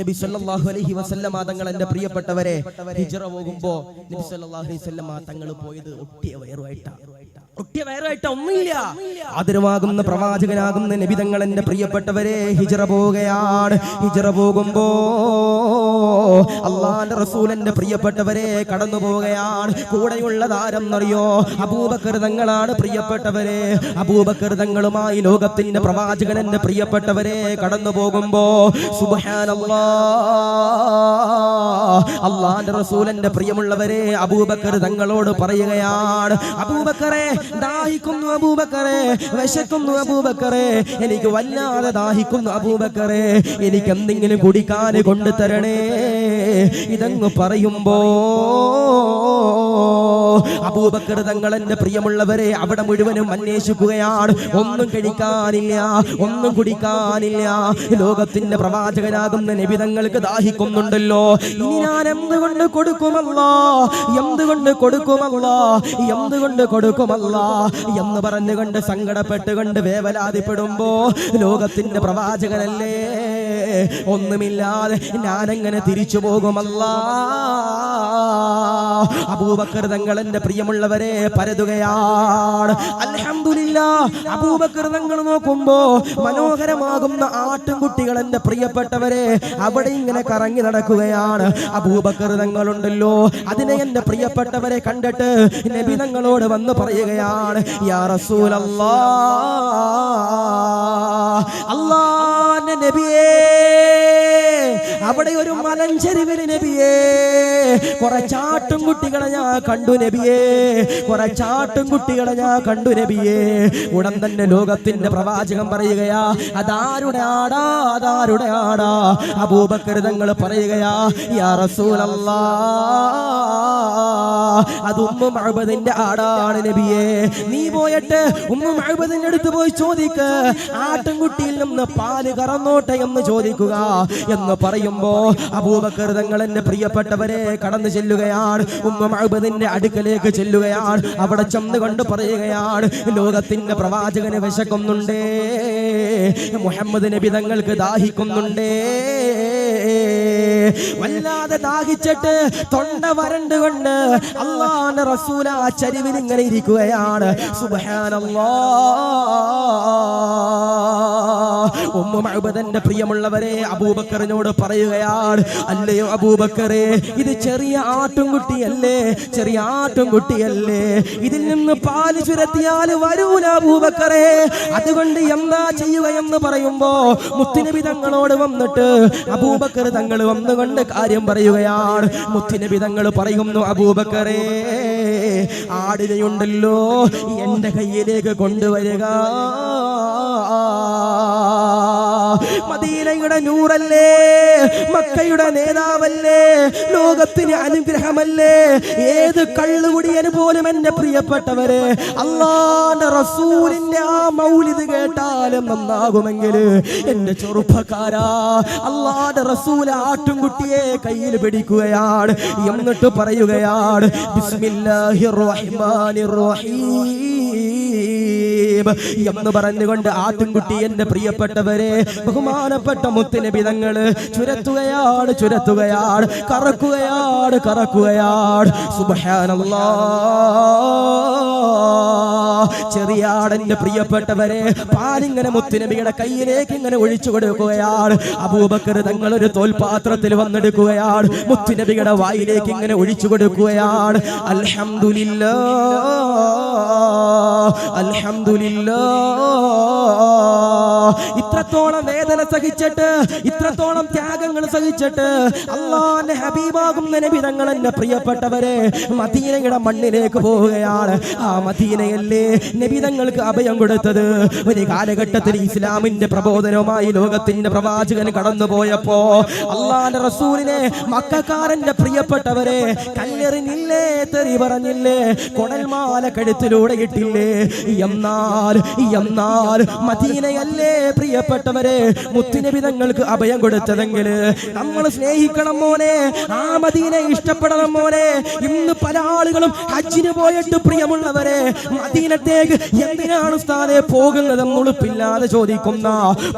നബി സല്ലല്ലാഹു അലൈഹി വസല്ലമ തങ്ങൾ എന്റെ പ്രിയപ്പെട്ടവരെ ഹിജ്റ പോകുമ്പോ നബി സല്ലല്ലാഹു അലൈഹി വസല്ലമ തങ്ങൾ പോയത് ഒട്ടിയ വയറുമായിട്ടാ ഒന്നുമില്ല. ആദരവാകുന്ന പ്രവാചകനാകുന്ന നബി തങ്ങൾ എന്റെ പ്രിയപ്പെട്ടവരെ ഹിജ്റ പോവുകയാണ്. ഹിജ്റ പോകുമ്പോ അല്ലാഹുവിന്റെ റസൂൽ എന്റെ പ്രിയപ്പെട്ടവരെ കടന്നു പോവുകയാണ്. കൂടെയുള്ളതാരെന്നറിയോ? അബൂബക്കർ തങ്ങളാണ് പ്രിയപ്പെട്ടവരെ. അബൂബക്കർ തങ്ങളുമായി ലോകത്തിന്റെ പ്രവാചകൻ എന്റെ പ്രിയപ്പെട്ടവരെ കടന്നു പോകുമ്പോ സുബ്ഹാനല്ലാഹ്, അല്ലാഹുവിന്റെ റസൂൽ എന്റെ പ്രിയമുള്ളവരെ അബൂബക്കർ തങ്ങളോട് പറയുകയാണ്, അബൂബക്കറെ ദാഹിക്കുന്നു, അബൂബക്കറെ വിശക്കുന്നു, അബൂബക്കറെ എനിക്ക് വല്ലാതെ ദാഹിക്കുന്നു, അബൂബക്കറെ എനിക്ക് എന്തെങ്കിലും കുടിക്കാൻ കൊണ്ടുതരണേ. ഇതങ്ങ് പറയുമ്പോ അബൂബക്കർ തങ്ങൾ എന്റെ പ്രിയമുള്ളവരെ അവിടെ മുഴുവനും അന്വേഷിക്കുകയാണ്. ഒന്നും കഴിക്കാനില്ല, ഒന്നും കുടിക്കാനില്ല. ലോകത്തിന്റെ പ്രവാചകനാകുന്ന നബി തങ്ങൾക്ക് ദാഹിക്കുന്നുണ്ടല്ലോ. ഇനി ഞാൻ എന്തുകൊണ്ട് കൊടുക്കുമല്ലാ, എന്തുകൊണ്ട് കൊടുക്കുമല്ലാ, എന്തുകൊണ്ട് കൊടുക്കുമല്ലാ എന്ന് പറഞ്ഞുകൊണ്ട് സങ്കടപ്പെട്ടുകൊണ്ട് വേവലാതിപ്പെടുമ്പോ ലോകത്തിന്റെ പ്രവാചകനല്ലേ, ഒന്നുമില്ലാതെ ഞാനെങ്ങനെ തിരിച്ചു പോകുമല്ലാ. അബൂബക്കർ തങ്ങൾ എന്റെ പ്രിയമുള്ളവരെ പരതുകയാണ്. അൽഹംദുലില്ലാഹ്, അബൂബക്കർ തങ്ങൾ നോക്കുമ്പോ മനോഹരമാകുന്ന ആട്ടിൻകുട്ടികൾ എന്റെ പ്രിയപ്പെട്ടവരെ അവിടെ ഇങ്ങനെ കറങ്ങി നടക്കുകയാണ്. അബൂബക്കർ തങ്ങളുണ്ടല്ലോ, അതിനെ എന്റെ പ്രിയപ്പെട്ടവരെ കണ്ടിട്ട് നബി തങ്ങളോട് വന്ന് പറയുകയാണ്, യാ റസൂലല്ലാഹ്, അല്ലാഹുവിന്റെ നബിയേ, അവിടെ ഒരു മലഞ്ചെരിവില് നബിയേ കുറച്ചാട്ടും കുട്ടികളെ ഞാൻ കണ്ടു നബിയേ, കുറച്ചാട്ടും കുട്ടികളെ ഞാൻ കണ്ടു നബിയേ. ഉടൻ തന്നെ ലോകത്തിന്റെ പ്രവാചകൻ പറയുകയാ, അതാരുടെ ആടാ, അതാരുടെ ആടാ? അബൂബക്കർ തങ്ങൾ പറയുകയാ, യാ റസൂലല്ലാഹ്, അത് ഉമ്മു മഅബദിന്റെ ആടാണ് നബിയേ. നീ പോയിട്ട് ഉമ്മു മഅബദിന്റെ അടുത്ത് പോയി ചോദിക്ക്, ആട്ടിൻകുട്ടിയിൽ നിന്ന് പാല് കറന്നോട്ടെ എന്ന് ചോദിക്കുക എന്ന് പറയുമ്പോ അബൂബക്കർ തങ്ങൾ എന്റെ പ്രിയപ്പെട്ടവരെ കടന്നു ചെല്ലുകയാണ്. ഉമ്മു മഅബദിന്റെ അടുക്കലേക്ക് ചെല്ലുകയാണ്. അവിടെ ചെന്നുകൊണ്ട് പറയുകയാണ്, ലോകത്തിന്റെ പ്രവാചകന് വിശക്കുന്നുണ്ടേ, മുഹമ്മദ് നബി തങ്ങൾക്ക് ദാഹിക്കുന്നുണ്ടേ, വല്ലാതെ ദാഹിച്ചിട്ട് തൊണ്ട വരണ്ടുകൊണ്ട് അല്ലാഹുവിന്റെ റസൂൽ ആ ചരിവിൽ ഇങ്ങനെ ഇരിക്കുകയാണ്. സുബ്ഹാനല്ലാഹ്, ഉമ്മു മഅബദിന്റെ പ്രിയമുള്ളവരെ അബൂബക്കറിനോട് പറയുകയാണ്, അല്ലയോ അബൂബക്കറെ, ഇത് ചെറിയ ആട്ടുംകുട്ടിയല്ലേ, ചെറിയ ആട്ടുംകുട്ടിയല്ലേ, ഇതിൽ നിന്ന് പാല് ചുരത്തിയാൽ വരൂല അബൂബക്കറെ, അതുകൊണ്ട് എന്താ ചെയ്യുക എന്ന് പറയുമ്പോ മുത്തുനബി തങ്ങളോട് വന്നിട്ട് അബൂബക്കർ തങ്ങൾ വന്നുകൊണ്ട് കാര്യം പറയുകയാണ്. മുത്തുനബി തങ്ങൾ പറയുന്നു, അബൂബക്കറെ, ആടിനെയുണ്ടല്ലോ എന്റെ കയ്യിലേക്ക് കൊണ്ടുവരിക. മദീനയുടെ നൂറല്ലേ, മക്കയുടെ നേതാവല്ലേ, ലോകത്തിന് അനുഗ്രഹമല്ലേ, ഏത് കള്ളുകുടിയന് പോലും എന്റെ പ്രിയപ്പെട്ടവരെ അല്ലാഹുവിന്റെ റസൂലിന്റെ ആ മൗലിദ് കേട്ടാലും നന്നാകുമെങ്കിൽ എന്റെ ചെറുപ്പക്കാരാ, അല്ലാഹുവിന്റെ റസൂൽ ആട്ടുംകുട്ടിയെ കയ്യിൽ പിടിക്കുകയാണ്. എന്നിട്ട് പറയുകയാണ്, ബിസ്മില്ലാഹിർ റഹ്മാനിർ റഹീം എന്ന് പറഞ്ഞുകൊണ്ട് ആട്ടിൻകുട്ടി എന്റെ പ്രിയപ്പെട്ടവരെ ബഹുമാനപ്പെട്ട മുത്തുനബി തങ്ങള് ചുരത്തുകയാണ്, ചുരത്തുകയാണ്, കറക്കുകയാണ്, കറക്കുകയാണ്. സുബ്ഹാനല്ലാഹ്, ചെറിയാടന്റെ പ്രിയപ്പെട്ടവരെ പാലിങ്ങനെ മുത്തുനബിയുടെ കയ്യിലേക്ക് ഇങ്ങനെ ഒഴിച്ചു കൊടുക്കുകയാണ്. അബൂബക്കർ തങ്ങൾ ഒരു തോൽപാത്രത്തിൽ വന്നെടുക്കുകയാണ്, മുത്തുനബിയുടെ വായിലേക്ക് ഇങ്ങനെ ഒഴിച്ചു കൊടുക്കുകയാണ്. അൽഹംദുലില്ലാഹ്, അൽഹംദുലില്ലാഹ്. ഇത്രത്തോളം വേദന സഹിച്ചിട്ട്, ഇത്രത്തോളം ത്യാഗങ്ങൾ സഹിച്ചിട്ട് അല്ലാഹുവിന്റെ ഹബീബാകുന്ന നബി തങ്ങൾ എന്റെ പ്രിയപ്പെട്ടവരെ മദീനയുടെ മണ്ണിലേക്ക് പോവുകയാണ്. ആ മദീനയല്ലേ നബി തങ്ങൾക്ക് അഭയം കൊടുത്തത്. ഒരു കാലഘട്ടത്തിൽ ഇസ്ലാമിന്റെ പ്രബോധനവുമായി ലോകത്തിന്റെ പ്രവാചകൻ കടന്നുപോയപ്പോ അല്ലാഹുവിന്റെ റസൂലിനെ മക്കക്കാരന്റെ പ്രിയപ്പെട്ടവരെ കല്ലെറിഞ്ഞില്ലേ, തെറി പറഞ്ഞില്ലേ, കൊടൽമാല കഴുത്തിലൂടെ ഇട്ടില്ലേ. എന്നാൽ മദീനയല്ലേ പ്രിയപ്പെട്ടവരെ മുത്തുനബി തങ്ങൾക്ക് അഭയം കൊടുത്തതെങ്കിൽ നമ്മൾ സ്നേഹിക്കണം മോനെ, ആ മദീന ഇഷ്ടപ്പെടണം മോനെ. ഇന്ന് പല ആളുകളും ഹജ്ജിന് പോയിട്ട് പ്രിയമുള്ളവരെ മദീന മദീനത്തേക്ക് എന്തിനാണ് ഉസ്താദേ പോകുന്നതെന്ന് ഉളുപ്പില്ലാതെ ചോദിക്കുന്ന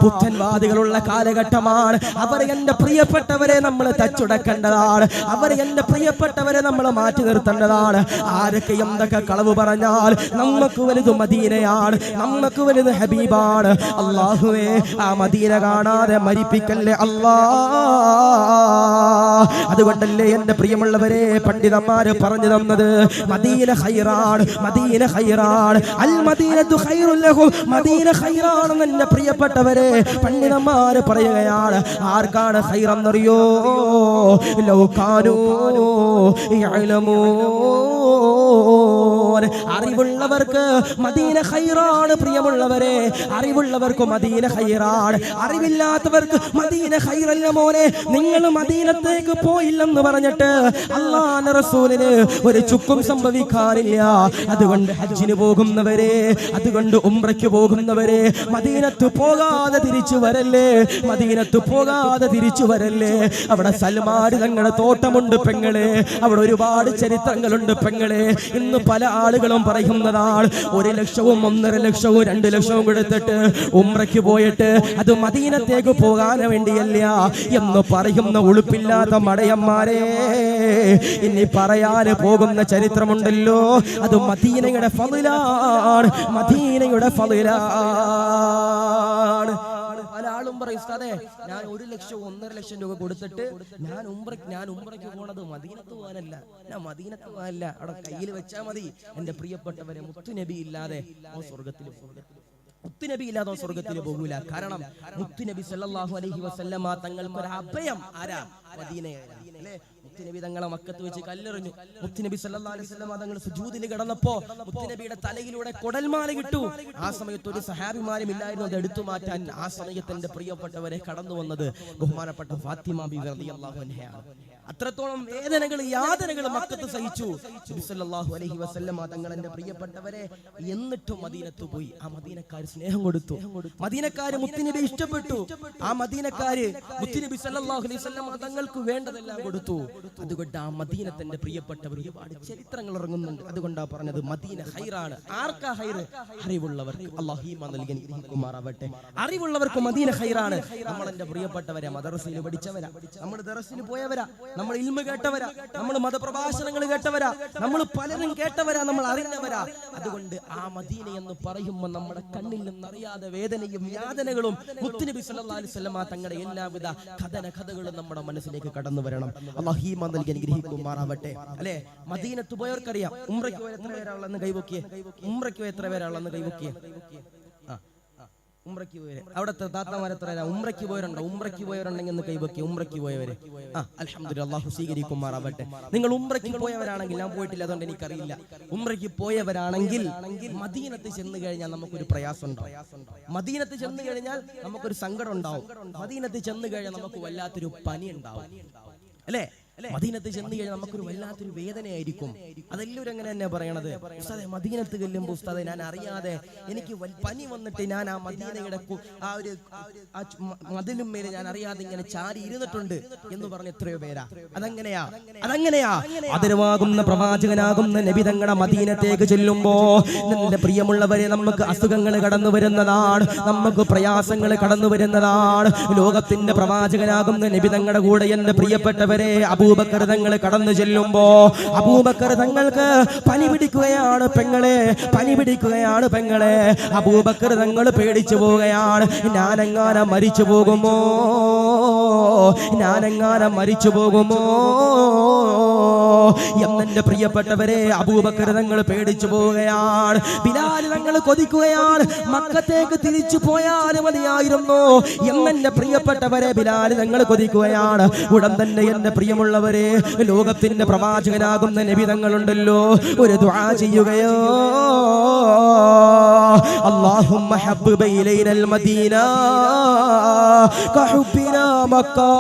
പുത്തൻവാദികളുള്ള കാലഘട്ടമാണ്. അവർ എന്റെ പ്രിയപ്പെട്ടവരെ നമ്മൾ തച്ചുടക്കേണ്ടതാണ്. അവർ എന്റെ പ്രിയപ്പെട്ടവരെ നമ്മൾ മാറ്റി നിർത്തേണ്ടതാണ്. ആരൊക്കെ എന്തൊക്കെ കളവ് പറഞ്ഞാൽ നമുക്ക് വലുത് മദീനയാണ്, നമുക്ക് വലുത് ഹബീബാണ്. അല്ലാഹുവേ, ആ മദീന കാണാതെ മരിപ്പിക്കല്ലേ അല്ലാ. അതുകൊണ്ടല്ലേ എന്റെ പ്രിയമുള്ളവരെ പണ്ഡിതന്മാര് പറഞ്ഞു തന്നത് മദീന ഖൈറാണ്, മദീന ഖൈറാണ്, അൽ മദീനത്തു ഖൈറുൽ ലഹും, മദീന ഖൈറാണെന്ന് എന്റെ പ്രിയപ്പെട്ടവരെ പണ്ഡിതന്മാര് പറയുകയാണ്. ആർക്കാണ് ഖൈറെന്നറിയോ? ലൗ കാനൂ യഅലമൂൻ, അറിവുള്ളവർക്ക് മദീന ഖൈറാണ്. പ്രിയമുള്ളവരെ, അറിവുള്ളവർക്ക് മദീന ഖൈറാണ്, അറിവില്ലാത്തവർക്ക് മദീന ഖൈറല്ല മോനെ. നിങ്ങൾ മദീനത്തേക്ക് പോയില്ലെന്ന് പറഞ്ഞിട്ട് അല്ലാഹുവിന്റെ റസൂലിന് ഒരു ചുക്കും സംഭവിക്കാറില്ല. അതുകൊണ്ട് ഹജ്ജിന് പോകുന്നവരെ, അതുകൊണ്ട് ഉംറയ്ക്ക് പോകുന്നവരെ, മദീനത്ത് പോകാതെ തിരിച്ചു വരല്ലേ, മദീനത്ത് പോകാതെ തിരിച്ചു വരല്ലേ. അവിടെ സൽമാൻ തങ്ങളുടെ തോട്ടമുണ്ട് പെങ്ങളെ, അവിടെ ഒരുപാട് ചരിത്രങ്ങളുണ്ട് പെങ്ങളെ. ഇന്ന് പല ആളുകളും പറയുന്നതാണ് 1 ലക്ഷവും 1.5 ലക്ഷവും 2 ലക്ഷവും കൊടുത്തിട്ട് ഉംറയ്ക്ക് പോയിട്ട് അത് മദീനത്തേക്ക് പോകാൻ വേണ്ടിയല്ല എന്ന് പറയുന്ന ഉളുപ്പില്ലാത്ത മടയന്മാരെ. ഇനി പറയാൻ പോകുന്ന ചരിത്രമുണ്ടല്ലോ, അത് മദീനയുടെ ഫളിലാണ്, മദീനയുടെ ഫളിലാണ്. പല ആളും പറയും ഉസ്താദേ, ഞാൻ 1 ലക്ഷം 1.5 ലക്ഷം രൂപ കൊടുത്തിട്ട് ഞാൻ ഉംറയ്ക്ക് പോണത് മദീനത്ത് പോകാനല്ല, ഞാൻ മദീനത്ത് പോകാനല്ല, അവിടെ കയ്യിൽ വെച്ചാൽ മതി. എന്റെ പ്രിയപ്പെട്ടവരെ, മുത്തുനബി ഇല്ലാതെ സ്വർഗത്തിൽ മുത്തുനബി ഇല്ലാതെ സ്വർഗത്തിൽ പോകൂല. കാരണം മുത്തുനബി സല്ലല്ലാഹു അലൈഹി വസല്ലമ തങ്ങൾക്ക് ഒരു അഭയം ആരാ? മദീനയാണ് അല്ലേ. മുത്തുനബി തങ്ങളെ മക്കത്ത് വെച്ച് കല്ലെറിഞ്ഞു. മുത്തുനബി സല്ലല്ലാഹു അലൈഹി വസല്ലമ തങ്ങൾ സുജൂദിൽ കിടന്നപ്പോ മുത്തുനബിയുടെ തലയിലൂടെ കൊടൽമാല കിട്ടു. ആ സമയത്ത് ഒരു സഹാബിമാരും ഇല്ലായിരുന്നു അത് എടുത്തു മാറ്റാൻ. ആ സമയത്ത് എന്റെ പ്രിയപ്പെട്ടവരെ കടന്നു വന്നത് ബഹുമാനപ്പെട്ട ഫാത്തിമ ബിബി റളിയല്ലാഹു അൻഹയാണ്. അത്രത്തോളം വേദനകൾ യാതനകൾ മക്കത്ത് സഹിച്ചു നബി സല്ലല്ലാഹു അലൈഹി വസല്ലമ തങ്ങൾ എന്റെ പ്രിയപ്പെട്ടവരെ. എന്നിട്ടും മദീനത്ത് പോയി. ആ മദീനക്കാര് സ്നേഹം കൊടുത്തു, മദീനക്കാര് മുത്തുനബി ഇഷ്ടപ്പെട്ടു, ആ മദീനക്കാര് മുത്തുനബി സല്ലല്ലാഹു അലൈഹി വസല്ലമ തങ്ങൾക്ക് വേണ്ടതെല്ലാം കൊടുത്തു. അതുകൊണ്ട് ആ മദീനത്തിന്റെ പ്രിയപ്പെട്ടവർ ഒരുപാട് ചരിത്രങ്ങൾ ഇറങ്ങുന്നുണ്ട്. അതുകൊണ്ടാ പറഞ്ഞത് മദീന ഖൈറാണ്. ആർക്കാ ഖൈർ? അറിവുള്ളവർക്ക്. അല്ലാഹു ഈമാൻ നൽകി അനുഗ്രഹിക്കുമാറാവട്ടെ. അറിവുള്ളവർക്ക് മദീന ഖൈറാണ്. നമ്മൾ എന്റെ പ്രിയപ്പെട്ടവരെ മദ്രസയിൽ പഠിച്ചവരാ, നമ്മൾ ദർസിൽ പോയവരാ, നമ്മൾ ഇൽമ കേട്ടവരാ, നമ്മൾ മതപ്രഭാഷണങ്ങൾ കേട്ടവരാ, നമ്മൾ പലരും കേട്ടവരാ, നമ്മൾ അറിഞ്ഞവരാ. അതുകൊണ്ട് ആ മദീന എന്ന് പറയുമ്പോൾ നമ്മുടെ കണ്ണിൽ നിന്നറിയാതെ വേദനയും യാതനകളും മുത്തുനബി സല്ലല്ലാഹു അലൈഹി വസല്ലമ തങ്ങളുടെ എല്ലാവിധ കഥകളും നമ്മുടെ മനസ്സിലേക്ക് കടന്നു വരണം. അല്ലാഹു ഈമാൻ നൽകി അനുഗ്രഹിക്കുമാറാവട്ടെ. അല്ലേ, മദീനത്ത് പോയവർക്കറിയാം. ഉംറയ്ക്ക് പോയ എത്ര പേരാളെന്ന് കൈവക്കിയേ? ഉംറയ്ക്ക് പോയ എത്ര പേരാളെന്ന് കൈവക്കിയേ? ഉംറയ്ക്ക് പോയവര് അവിടുത്തെ താത്തമാരെത്ര ഉംറയ്ക്ക് പോയവരുണ്ടോ? ഉംറയ്ക്ക് പോയവരുണ്ടെങ്കിൽ ഒന്ന് കൈവക്കി. ഉംറയ്ക്ക് പോയവര് അൽഹംദുലില്ലാഹ്, അല്ലാഹു സ്വീകരിക്കുമാറാവട്ടെ. നിങ്ങൾ ഉംറയ്ക്ക് പോയവരാണെങ്കിൽ, ഞാൻ പോയിട്ടില്ല അതുകൊണ്ട് എനിക്കറിയില്ല, ഉംറയ്ക്ക് പോയവരാണെങ്കിൽ മദീനത്ത് ചെന്ന് കഴിഞ്ഞാൽ നമുക്കൊരു പ്രയാസം ഉണ്ടാവും, മദീനത്ത് ചെന്ന് കഴിഞ്ഞാൽ നമുക്കൊരു സങ്കടം ഉണ്ടാവും, മദീനത്ത് ചെന്ന് കഴിഞ്ഞാൽ നമുക്ക് വല്ലാത്തൊരു പനി ഉണ്ടാവും. അല്ലേ, മദീനത്ത് ചെന്ന് കഴിഞ്ഞാൽ നമുക്കൊരു വല്ലാത്തൊരു വേദനയായിരിക്കും. അതെല്ലാവരും അങ്ങനെ തന്നെ പറയണത്. ഉസ്താദേ, മദീനത്ത് ചെല്ലുമ്പോൾ ഉസ്താദേ ഞാൻ അറിയാതെ എനിക്ക് പനി വന്നിട്ട് ഞാൻ ആ മദീനയുടെ ആ ഒരു മതിലും മേലെ ഞാൻ അറിയാതെ ഇങ്ങനെ ചാരി ഇരുന്നിട്ടുണ്ട് എന്ന് പറഞ്ഞ എത്രയോ പേരാ. അതെങ്ങനെയാ? ആദരവാകുന്ന പ്രവാചകനാകുന്ന നബി തങ്ങളുടെ മദീനത്തേക്ക് ചെല്ലുമ്പോ എന്റെ പ്രിയമുള്ളവരെ, നമുക്ക് അസുഖങ്ങൾ കടന്നു വരുന്നതാണ്, നമുക്ക് പ്രയാസങ്ങൾ കടന്നു വരുന്നതാണ്. ലോകത്തിന്റെ പ്രവാചകനാകുന്ന നബി തങ്ങളുടെ കൂടെ എന്റെ പ്രിയപ്പെട്ടവരെ അബൂബക്കർ തങ്ങൾ കടന്നു ചെല്ലുമ്പോ അബൂബക്കർ തങ്ങൾക്ക് പനി പിടിക്കുകയാണ് പെങ്ങളെ, പനി പിടിക്കുകയാണ് പെങ്ങളെ. അബൂബക്കർ തങ്ങൾ പേടിച്ചു പോവുകയാണ്. ഞാനെങ്ങാനും മരിച്ചു പോകുമോ, ഞാനെങ്ങാനും മരിച്ചു പോകുമോ എന്നെ പ്രിയപ്പെട്ടവരെ അബൂബക്കർ തങ്ങൾ പേടിച്ചു പോവുകയാണ്. ബിലാൽ തങ്ങൾ കൊതിക്കുകയാണ്, മക്കത്തേക്ക് തിരിച്ചു പോയാൽ മതിയായിരുന്നു എന്നെ പ്രിയപ്പെട്ടവരെ ബിലാൽ തങ്ങൾ കൊതിക്കുകയാണ്. ഉടൻ തന്നെ എന്റെ പ്രിയമുള്ളവരെ, ലോകത്തിന്റെ പ്രവാചകനാകുന്ന നബി തങ്ങളുണ്ടല്ലോ, ഒരു ദുആ ചെയ്യുകയോ, اللهم حبب إلينا المدينة كحبنا مكة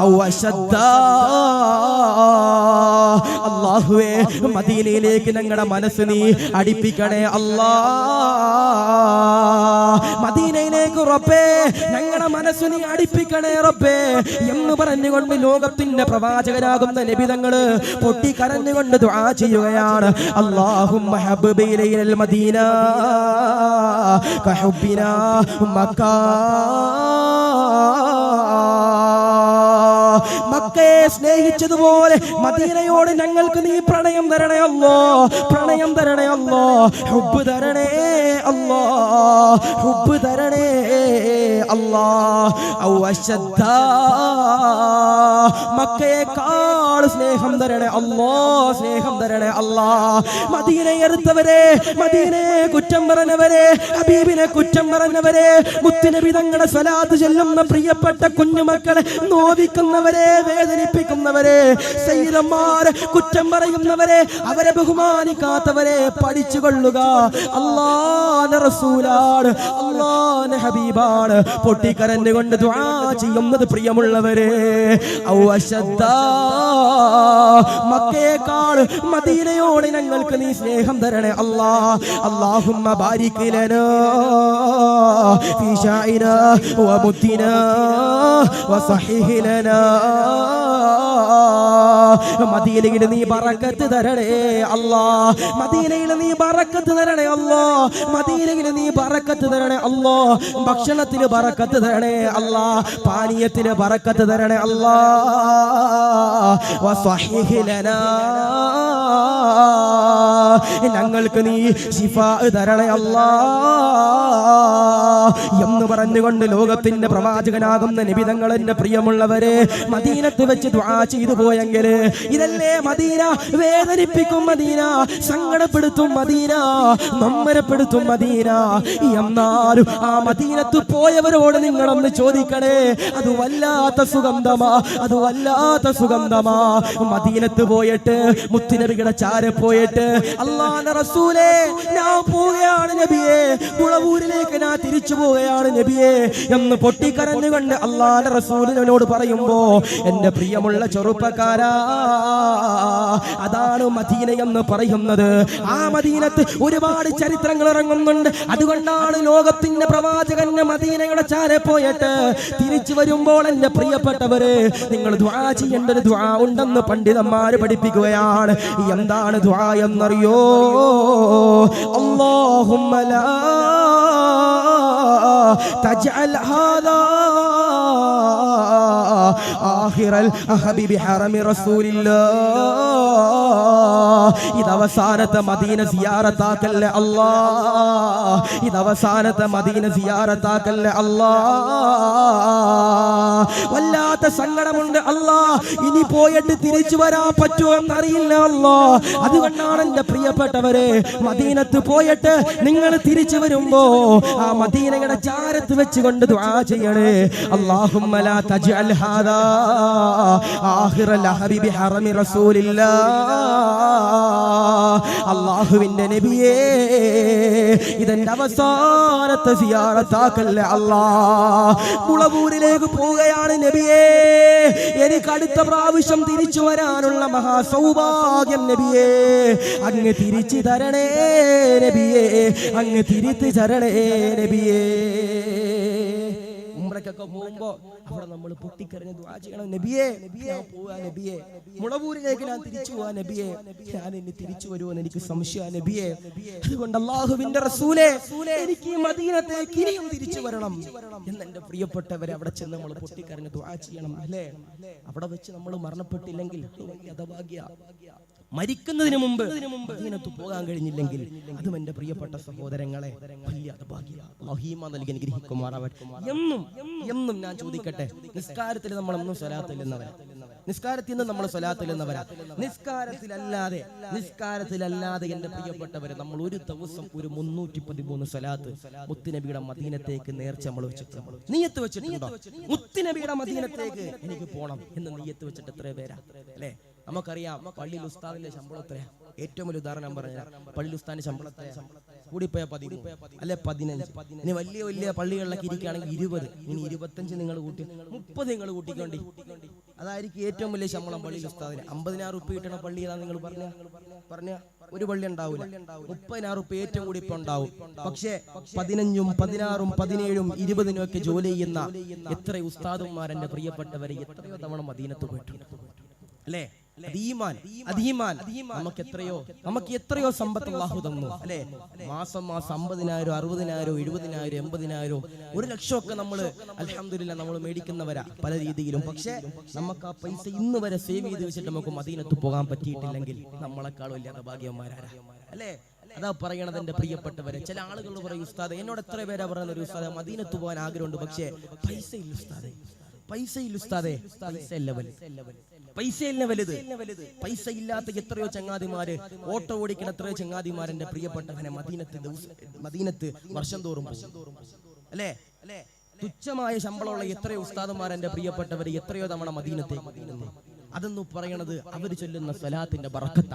أو أشد. അല്ലാഹുവേ, മദീനയിലേക്ക് ഞങ്ങളുടെ മനസ്സ് നീ അടുപ്പിക്കണേ അല്ലാഹ്. മദീനയിലേക്ക് റബ്ബേ ഞങ്ങളുടെ മനസ്സ് നീ അടുപ്പിക്കണേ റബ്ബേ എന്ന് പറഞ്ഞുകൊണ്ട് ലോകത്തിന്റെ പ്രവാചകനാകുന്ന നബി തങ്ങള് പൊട്ടിക്കരഞ്ഞുകൊണ്ട് ദുആ ചെയ്യുകയാണ്. അല്ലാഹുമ്മ ഹബ്ബിബ് ഇലൈനൽ മദീന കഹുബ്ബിനാ മക്ക. മക്കയെ സ്നേഹിച്ചതുപോലെ മദീനയോട് ഞങ്ങൾക്ക് നീ പ്രണയം തരണേ അല്ലോ, പ്രണയം തരണേ അല്ലോ, ഹുബ്ബ് തരണേ അല്ലോ, ഹുബ്ബ് തരണേ അല്ലാ. ഔ അശദ്ദ മക്കയേക്കാൾ സ്നേഹം തരണേ അല്ലോ, സ്നേഹം തരണേ അല്ലാ. മദീനയെ എറുത്തവരെ, മദീനയെ കുറ്റം പറഞ്ഞവരെ, ഹബീബിനെ കുറ്റം പറഞ്ഞവരെ, മുത്തുനബി തങ്ങളുടെ സ്വലാത്ത് ചൊല്ലുന്ന പ്രിയപ്പെട്ട കുഞ്ഞുമക്കളെ നോവിക്കുന്നവരെ, വേദനിപ്പിക്കുന്നവരെ, സയ്യിദന്മാരെ കുറ്റം പറയുന്നവരെ, അവരെ ബഹുമാനിക്കാത്തവരെ പഠിച്ചുകൊള്ളുക. അല്ലാഹുവിന്റെ റസൂലാണ്, അല്ലാഹുവിന്റെ ഹബീബാണ്. പൊട്ടിക്കരഞ്ഞുകൊണ്ട് ദുആ ചെയ്യുന്നത് പ്രിയമുള്ളവരെ. ഔ അശദ്ദ മക്കയേക്കാൾ മദീനയോട് ഞങ്ങൾക്ക് നീ സ്നേഹം തരണേ അല്ലാ. അല്ലാഹുമ്മ ബാരിക് ലനാ ഫീ ശാഇനാ വമുദ്ദിനാ വസഹിഹ് ലനാ. മദീനയിൽ നീ ബറക്കത്ത് തരണേ അല്ലാ, മദീനയിൽ നീ ബറക്കത്ത് തരണേ അല്ലാ, മദീനയിൽ നീ ബറക്കത്ത് തരണേ അല്ലാ. ഭക്ഷണത്തിന് ബറക്കത്ത് തരണേ അല്ലാ, പാനീയത്തിന് ബറക്കത്ത് തരണേ അല്ലാ. വസഹിഹ് ലനാ ഞങ്ങൾക്ക് നീ ശിഫാ തരണേ അല്ലാ എന്ന് പറഞ്ഞുകൊണ്ട് ലോകത്തിന്റെ പ്രവാചകനാകുന്ന നബി തങ്ങൾ എന്റെ പ്രിയമുള്ളവരെ മദീനത്ത് വെച്ച് ദുആ ചെയ്തു പോയെങ്കിൽ ഇതല്ലേ മദീന? വേദനിപ്പിക്കും മദീന, സങ്കടപ്പെടുത്തും മദീന, നൊമ്പരപ്പെടുത്തും മദീന. എന്നാലും ആ മദീനത്ത് പോയവരോട് നിങ്ങളൊന്ന് ചോദിക്കണേ, അത് വല്ലാത്ത സുഗന്ധമാ, അത് വല്ലാത്ത സുഗന്ധമാ. മദീനത്ത് പോയിട്ട് മുത്തുനബിയുടെ ചാരെ പോയിട്ട് അല്ലാഹുവിന്റെ റസൂലേ ഞാൻ പോവുകയാണ് നബിയേ, മുളവൂരിലേക്ക് ഞാൻ തിരിച്ചു പോവുകയാണ് നബിയേ എന്ന് പൊട്ടിക്കരഞ്ഞുകൊണ്ട് അല്ലാഹുവിന്റെ റസൂലിനോട് പറയുമ്പോ എന്റെ പ്രിയമുള്ള ചെറുപ്പക്കാരാ, അതാണ് മദീന എന്ന് പറയുന്നത്. ആ മദീനത്ത് ഒരുപാട് ചരിത്രങ്ങൾ ഇറങ്ങുന്നുണ്ട്. അതുകൊണ്ടാണ് ലോകത്തിന്റെ പ്രവാചകന്റെ മദീനയുടെ ചാരെ പോയിട്ട് തിരിച്ചു വരുമ്പോൾ എന്റെ പ്രിയപ്പെട്ടവര് നിങ്ങൾ ദുആ ചെയ്യേണ്ട ഒരു ദുആ ഉണ്ടെന്ന് പണ്ഡിതന്മാര് പഠിപ്പിക്കുകയാണ്. എന്താണ് ദുആ എന്നറിയോ? അല്ലാഹുമ്മ ലാ തജ്അൽ ഹാദാ ആഖിറൽ ഹബീബി ഹറമി റസൂലില്ലാഹ്. ഇത് അവസാനത്തെ മദീന സിയാറത്താക്കല്ലേ അല്ലാ, ഇത് അവസാനത്തെ മദീന സിയാറത്താക്കല്ലേ അല്ലാ. വല്ലാത്ത സങ്കടമുണ്ട് അല്ലാ, ഇനി പോയിട്ട് തിരിച്ചു വരാൻ പറ്റുമോ എന്നറിയില്ല അല്ലാ. അതുകൊണ്ടാണ് എന്റെ പ്രിയപ്പെട്ടവരെ മദീനത്ത് പോയിട്ട് നിങ്ങൾ തിരിച്ചു വരുമ്പോ ആ മദീനയുടെ ചാരത്ത് വെച്ചുകൊണ്ട് ദുആ ചെയ്യണേ. അല്ലാഹുമ്മ ലാ തജ്അൽ ഹാദാ ആഖിറൽ ഹബീബി ഹറമി റസൂലില്ലാഹ്. അല്ലാഹുവിന്റെ നബിയേ ഇതെന്റെ അവസാനത്തെ സിയാറത്താക്കല്ലേ അല്ലാ. മുളവൂരിലേക്ക് പോവുകയാണ് നബിയേ, എനിക്ക് അടുത്ത പ്രാവശ്യം തിരിച്ചു വരാനുള്ള മഹാസൗഭാഗ്യം നബിയേ അങ്ങ് തിരിച്ചു തരണേ നബിയേ, അങ്ങ് തിരിച്ചു തരണേ നബിയേ. ഉംറയ്ക്കൊക്കെ പോകുമ്പോ അവിടെ നമ്മൾ പൊട്ടിക്കരഞ്ഞ് ദുആ ചെയ്യണം, നബിയേ ഞാൻ പോവാ നബിയേ, മുളവൂരിലേക്ക് ഞാൻ തിരിച്ചു പോവാ നബിയേ, ഞാൻ ഇനി തിരിച്ചു വരുമെന്ന് എനിക്ക് സംശയമാണ് നബിയേ. അതുകൊണ്ട് അല്ലാഹുവിന്റെ റസൂലേ എനിക്ക് മദീനത്തേക്ക് ഇനിയും തിരിച്ചു വരണം എന്ന് എന്റെ പ്രിയപ്പെട്ടവരെ അവിടെ ചെന്ന് നമ്മൾ പൊട്ടിക്കരഞ്ഞ് ദുആ ചെയ്യണം അല്ലേ. അവിടെ വെച്ച് നമ്മൾ മരണപ്പെട്ടില്ലെങ്കിൽ ഹതഭാഗ്യ. മരിക്കുന്നതിന് മുമ്പ് മദീനത്ത് പോകാൻ കഴിഞ്ഞില്ലെങ്കിൽ അതും എന്റെ പ്രിയപ്പെട്ട സഹോദരങ്ങളെ വലിയ ഹതഭാഗ്യ. അല്ലാഹു ഈമാൻ നൽകി അനുഗ്രഹിക്കുമാറാവട്ടെ. എന്നും ഞാൻ ചോദിക്കട്ടെ, നിസ്കാരത്തിൽ നമ്മൾ ഒന്നും സ്വലാത്ത് ഇല്ലെന്നവരാ, നിസ്കാരത്തിൽ നിന്ന് നമ്മൾ സ്വലാത്ത് ഇല്ലെന്നവരാ, നിസ്കാരത്തിലല്ലാതെ എന്റെ പ്രിയപ്പെട്ടവരെ നമ്മൾ ഒരു ദിവസം ഒരു 313 സ്വലാത്ത് മുത്തുനബിയുടെ മദീനത്തേക്ക് നേർച്ച നമ്മൾ വെച്ചിട്ടുണ്ട്, നിയ്യത്ത് വെച്ചിട്ടുണ്ടോ? മുത്തുനബിയുടെ മദീനത്തേക്ക് എനിക്ക് പോണം എന്ന് നിയ്യത്ത് വെച്ചിട്ട് എത്ര പേരാ അല്ലേ? നമുക്കറിയാം പള്ളിയിൽ ഉസ്താദിന്റെ ശമ്പളം എത്രയാ. ഏറ്റവും വലിയ ഉദാഹരണം പറഞ്ഞ പള്ളിയിൽ ഉസ്താദിന്റെ ശമ്പളം കൂടിപ്പോയ 13 അല്ലെ 15. ഇനി വലിയ വലിയ പള്ളികളിലൊക്കെ ഇരിക്കുകയാണെങ്കിൽ 20, ഇനി 25 നിങ്ങൾ കൂട്ടി 30 നിങ്ങൾ കൂട്ടിക്കൊണ്ടി. അതായിരിക്കും ഏറ്റവും വലിയ ശമ്പളം പള്ളിയിൽ ഉസ്താദിന്. 50,000 റുപ്യ കിട്ടണ പള്ളി ഏതാ നിങ്ങൾ പറഞ്ഞ ഒരു പള്ളി ഉണ്ടാവില്ല. 30,000 റുപ്യ ഏറ്റവും കൂടി ഇപ്പൊ ഉണ്ടാവും. പക്ഷേ 15, 16, 17, 20 ഒക്കെ ജോലി ചെയ്യുന്ന എത്ര ഉസ്താദുമാർ എന്റെ പ്രിയപ്പെട്ടവരെ എത്രയോ തവണ മദീനത്ത് പോയിട്ടുണ്ട് അല്ലേ? നമുക്ക് എത്രയോ സമ്പത്ത് അല്ലാഹു തന്നു അല്ലെ? മാസം 50,000, 60,000, 70,000, 80,000, 1,00,000 ഒക്കെ നമ്മൾ അൽഹംദുലില്ലാ നമ്മൾ മേടിക്കുന്നവരാ പല രീതിയിലും. പക്ഷെ നമുക്ക് ആ പൈസ ഇന്ന് വരെ സേവ് ചെയ്ത് വെച്ചിട്ട് നമുക്ക് മദീനത്ത് പോകാൻ പറ്റിയിട്ടില്ലെങ്കിൽ നമ്മളെക്കാൾ വലിയ ഭാഗ്യവന്മാരാരാ അല്ലേ? അതാ പറയണത് എന്റെ പ്രിയപ്പെട്ടവരെ. ചില ആളുകൾ പറയും ഉസ്താദെ, എന്നോട് എത്ര പേരാ പറയുന്നത്, ഒരു ഉസ്താദെ മദീനത്ത് പോകാൻ ആഗ്രഹമുണ്ട്, പക്ഷേ പൈസ ഇല്ല ഉസ്താദെ, പൈസ ഇല്ല ഉസ്താദെ. പൈസയല്ല വലുത്. പൈസ ഇല്ലാത്ത എത്രയോ ചങ്ങാതിമാര്, ഓട്ടോ ഓടിക്കുന്ന എത്രയോ ചങ്ങാതിമാരെന്റെ പ്രിയപ്പെട്ടവനെ മദീനത്ത് വർഷം തോറും അല്ലേ? തുച്ഛമായ ശമ്പളമുള്ള എത്രയോ ഉസ്താദന്മാരെന്റെ പ്രിയപ്പെട്ടവര് എത്രയോ തവണ മദീനത്തേക്ക്. അതെന്ന് പറയണത് അവർ ചൊല്ലുന്ന സ്വലാത്തിന്റെ ബറക്കത്ത.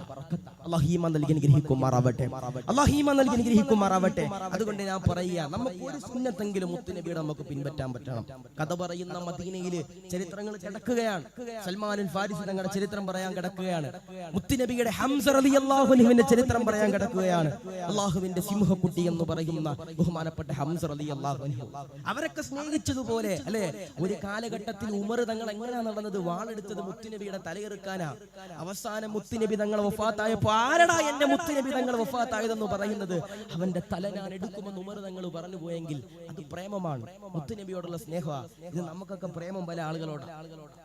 അല്ലാഹു ഈമാൻ നൽകി അനുഗ്രഹിക്കുമാറാവട്ടെ, അല്ലാഹു ഈമാൻ നൽകി അനുഗ്രഹിക്കുമാറാവട്ടെ. അതുകൊണ്ട് ഞാൻ പറയുക, നമുക്ക് ഒരു സുന്നത്തെങ്കിലും മുത്തുനബിയുടെ നമുക്ക് പിൻപറ്റാൻ പറ്റണം. കഥ പറയുന്ന മദീനയിൽ ചരിത്രങ്ങൾ കിടക്കുകയാണ്. സൽമാനുൽ ഫാരിസി തങ്ങളുടെ ചരിത്രം പറയാൻ കിടക്കുകയാണ്. മുത്തുനബിയുടെ ഹംസ റളിയല്ലാഹു അൻഹുവിന്റെ ചരിത്രം പറയാൻ കിടക്കുകയാണ്. അല്ലാഹുവിന്റെ സിംഹക്കുട്ടി എന്ന് പറയുന്ന ബഹുമാനപ്പെട്ട ഹംസ റളിയല്ലാഹു അൻഹു, അവരൊക്കെ സ്നേഹിച്ചതുപോലെ അല്ലെ? ഒരു കാലഘട്ടത്തിൽ ഉമർ തങ്ങൾ എങ്ങനെയാണ് നടന്നത്? വാളെടുത്തത് മുത്തുനബിയുടെ തലയെറുക്കാനാ. അവസാനം മുത്തുനബി തങ്ങൾ വഫാത്തായപ്പോ, ആരടാ എന്റെ മുത്തുനബി തങ്ങൾ വഫാത്തായതെന്ന് പറയുന്നത്? അവന്റെ തല ഞാൻ എടുക്കുമെന്ന് ഉമർ തങ്ങൾ പറഞ്ഞു പോയെങ്കിൽ അത് പ്രേമമാണ്, മുത്തുനബിയോടുള്ള സ്നേഹമാണ്. ഇത് നമുക്കൊക്കെ പ്രേമം പല ആളുകളോട്,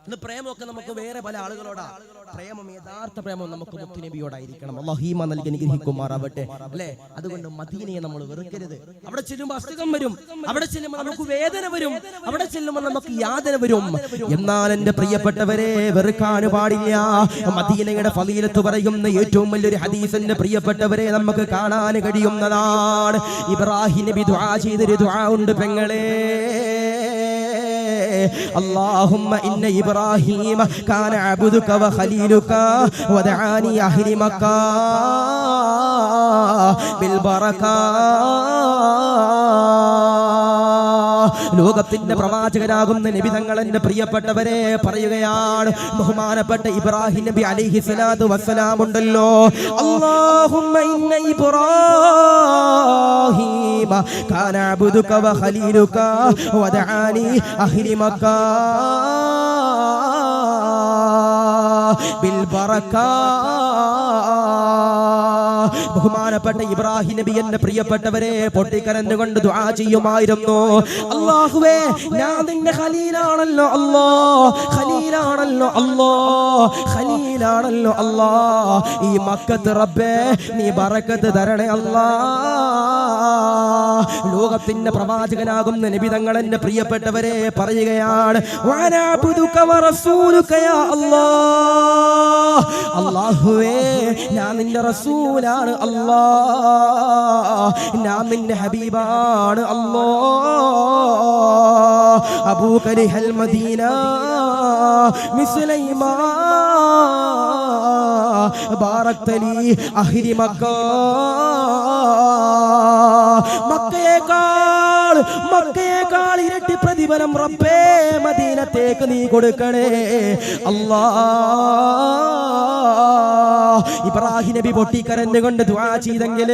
ഇത് പ്രേമമൊക്കെ നമുക്ക് വേറെ പല ആളുകളോടാ. പ്രേമം, യഥാർത്ഥ പ്രേമം നമുക്ക് മുത്തുനബിയോടായിരിക്കണം. അല്ലാഹു ഈമാൻ നൽകി അനുഗ്രഹിക്കുമാറാവട്ടെ അല്ലേ? അതുകൊണ്ട് മദീനയെ നമ്മൾ വെറുക്കരുത്. അവിടെ ചെല്ലുമ്പോൾ അസുഖം വരും, അവിടെ ചെല്ലുമ്പോൾ നമുക്ക് വേദന വരും, അവിടെ ചെല്ലുമ്പോൾ നമുക്ക് യാതന വരും. എന്നാൽ എന്റെ പ്രിയപ്പെട്ടവരെ, വെറുക്കാൻ പാടില്ല. മദീനയുടെ ഫളീലത്ത് പറയുന്ന ഏറ്റവും വലിയൊരു ഹദീസ് എന്റെ പ്രിയപ്പെട്ടവരെ നമുക്ക് കാണാൻ കഴിയുന്നതാണ്. ഇബ്രാഹിം നബി ദുആ ചെയ്തൊരു ദുആ ഉണ്ട് പെങ്ങളെ. اللهم إن إبراهيم كان عبدك وخليلك ودعاني أحرمك بالبركة. ലോകത്തിന്റെ പ്രവാചകനാകുന്ന നബി തങ്ങൾ എന്റെ പ്രിയപ്പെട്ടവരെ പറയുകയാണ്. ബഹുമാനപ്പെട്ട ഇബ്രാഹിം നബി അലൈഹി സ്വലാത്തു വസ്സലാം ഉണ്ടല്ലോ, അല്ലാഹുമ്മ ഇന്ന ഇബ്രാഹീമ കാന അബ്ദുക വ ഖലീലുക വദആനി അഹ്രിമക ബിൽ ബറക. ബഹുമാനപ്പെട്ട ഇബ്രാഹിം നബി എന്റെ പ്രിയപ്പെട്ടവരെ പൊട്ടിക്കരഞ്ഞുകൊണ്ട് ദുആ ചെയ്യുമായിരുന്നു. അല്ലാഹുവേ, ഞാൻ നിന്റെ ഖലീലാണല്ലോ അല്ലാ, ഖലീലാണല്ലോ അല്ലാ, ഖലീലാണല്ലോ അല്ലാ. ഈ മക്കത്ത് റബ്ബേ നീ ബറക്കത്ത് തരണേ അല്ലാ. ലോകത്തിന്റെ പ്രവാചകനാകുന്ന നബി തങ്ങൾ എന്റെ പ്രിയപ്പെട്ടവരെ പറയുകയാണ്, വഅനഅബ്ദുക വറസൂലുക യാ അല്ലാ. അല്ലാഹുവേ, ഞാൻ നിന്റെ റസൂലാണ് അല്ലാ, ഞാൻ നിന്റെ ഹബീബാണ് അല്ലാ. അബൂ കരിഹൽ മദീന മിസ്ലൈമാ ബാറക്തലി അഹ്രി മക്ക. മക്കയേക്കാൾ ഇരട്ടി പ്രതിഫലം റബ്ബേ മദീനത്തേക്ക് നീ കൊടുക്കണേ അല്ലാ. ഇബ്രാഹിം നബി പൊട്ടിക്കരഞ്ഞുകൊണ്ട് ദുആ ചെയ്തെങ്കിൽ